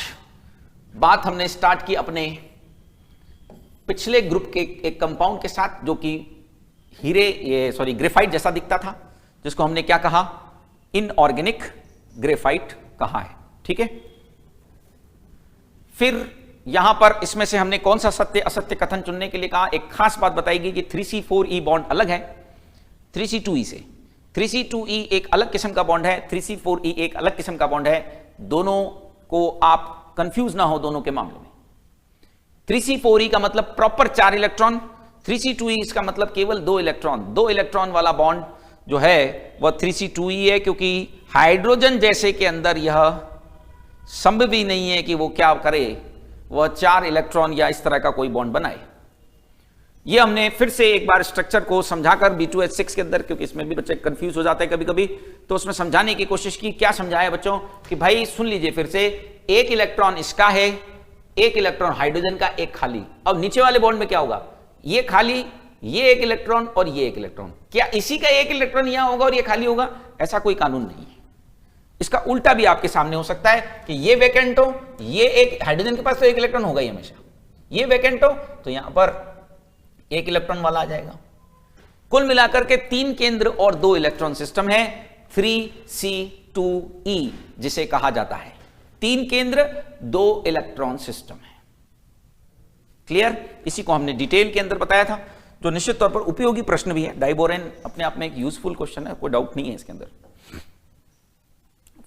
बात हमने स्टार्ट की अपने पिछले ग्रुप के एक कंपाउंड के साथ, जो कि ग्रेफाइट जैसा दिखता था, जिसको हमने क्या कहा, इनऑर्गेनिक ग्रेफाइट कहा है। ठीक है, फिर यहां पर इसमें से हमने कौन सा सत्य असत्य कथन चुनने के लिए कहा। एक खास बात बताएगी कि 3C4E बॉन्ड अलग है 3C2E से। 3C2E एक अलग किस्म का बॉन्ड है, 3C4E एक अलग किस्म का बॉन्ड है। दोनों को आप कंफ्यूज ना हो दोनों के मामले में। 3C4E का मतलब प्रॉपर 4 इलेक्ट्रॉन, 3C2E इसका मतलब केवल 2 इलेक्ट्रॉन। 2 इलेक्ट्रॉन वाला बॉन्ड जो है वह 3C2E है, क्योंकि हाइड्रोजन जैसे के अंदर यह संभव भी नहीं है कि वो क्या करे, वह 4 इलेक्ट्रॉन या इस तरह का कोई बॉन्ड बनाए। ये हमने फिर से एक बार स्ट्रक्चर को समझाकर B2H6 के अंदर, क्योंकि इसमें भी बच्चे कंफ्यूज हो जाते हैं कभी कभी, तो उसमें समझाने की कोशिश की। क्या समझाया बच्चों कि भाई सुन लीजिए फिर से, एक इलेक्ट्रॉन इसका है, एक इलेक्ट्रॉन हाइड्रोजन का, एक खाली। अब नीचे वाले बॉन्ड में क्या होगा, ये खाली, ये एक इलेक्ट्रॉन और ये एक इलेक्ट्रॉन। क्या इसी का एक इलेक्ट्रॉन यहां होगा और ये खाली होगा? ऐसा कोई कानून नहीं है। इसका उल्टा भी आपके सामने हो सकता है कि ये वैकेंट हो, ये एक हाइड्रोजन के पास तो एक इलेक्ट्रॉन होगा ही हमेशा, ये वैकेंट हो तो यहां पर एक इलेक्ट्रॉन वाला आ जाएगा। कुल मिलाकर के 3 केंद्र और 2 इलेक्ट्रॉन सिस्टम है 3C2E जिसे कहा जाता है। 3 केंद्र 2 इलेक्ट्रॉन सिस्टम है। क्लियर? इसी को हमने डिटेल के अंदर बताया था, जो निश्चित तौर पर उपयोगी प्रश्न भी है। डाइबोरेन अपने आप में एक यूजफुल क्वेश्चन है, कोई डाउट नहीं है इसके अंदर।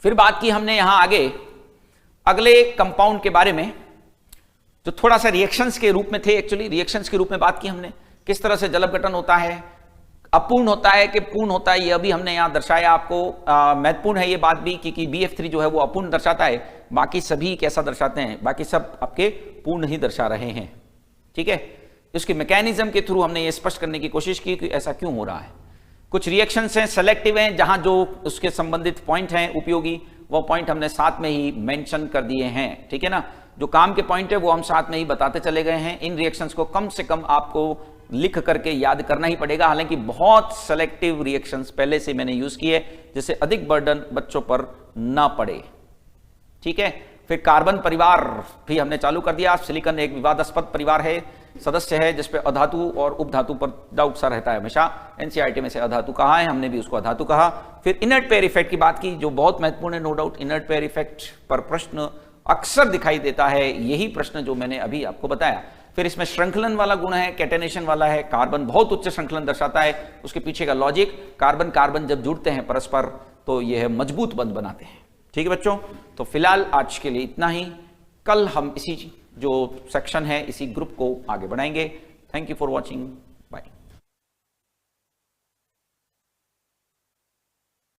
फिर बात की हमने यहां आगे अगले कंपाउंड के बारे में, जो थोड़ा सा रिएक्शंस के रूप में थे। एक्चुअली रिएक्शंस के रूप में बात की हमने, किस तरह से जल अपघटन होता है, अपूर्ण होता है कि पूर्ण होता है, यह भी हमने यहां दर्शाया आपको। महत्वपूर्ण है ये बात भी, क्योंकि BF3 जो है वो अपूर्ण दर्शाता है, बाकी सभी कैसा दर्शाते हैं, बाकी सब आपके पूर्ण ही दर्शा रहे हैं। ठीक है, इसके मैकेनिज्म के थ्रू हमने ये स्पष्ट करने की कोशिश की कि ऐसा क्यों हो रहा है। कुछ रिएक्शंस हैं सेलेक्टिव हैं, जहां जो उसके संबंधित पॉइंट हैं उपयोगी, वो पॉइंट हमने साथ में ही मेंशन कर दिए हैं। ठीक है ना, जो काम के पॉइंट है वो हम साथ में ही बताते चले गए हैं। इन रिएक्शंस को कम से कम आपको लिख करके याद करना ही पड़ेगा, हालांकि बहुत सेलेक्टिव रिएक्शंस पहले से मैंने यूज किए, जिससे अधिक बर्डन बच्चों पर ना पड़े। ठीक है, फिर कार्बन परिवार भी हमने चालू कर दिया। सिलिकॉन एक विवादास्पद परिवार है, सदस्य है, जिसपे अधातु और उपधातु पर डाउट सा रहता है हमेशा। एनसीईआरटी में से अधातु कहा है, हमने भी उसको अधातु कहा। फिर इनर्ट पेयर इफेक्ट की बात की, जो बहुत महत्वपूर्ण है, no doubt. Inert pair effect पर प्रश्न अक्सर दिखाई देता है, यही प्रश्न जो मैंने अभी आपको बताया। फिर इसमें श्रृंखलन वाला गुण है, कैटेनेशन वाला है। कार्बन बहुत उच्च श्रृंखलन दर्शाता है, उसके पीछे का लॉजिक, कार्बन कार्बन जब जुड़ते हैं परस्पर तो यह मजबूत बंध बनाते हैं। ठीक है बच्चों, तो फिलहाल आज के लिए इतना ही। कल हम इसी जो सेक्शन है, इसी ग्रुप को आगे बढ़ाएंगे। Thank you for watching.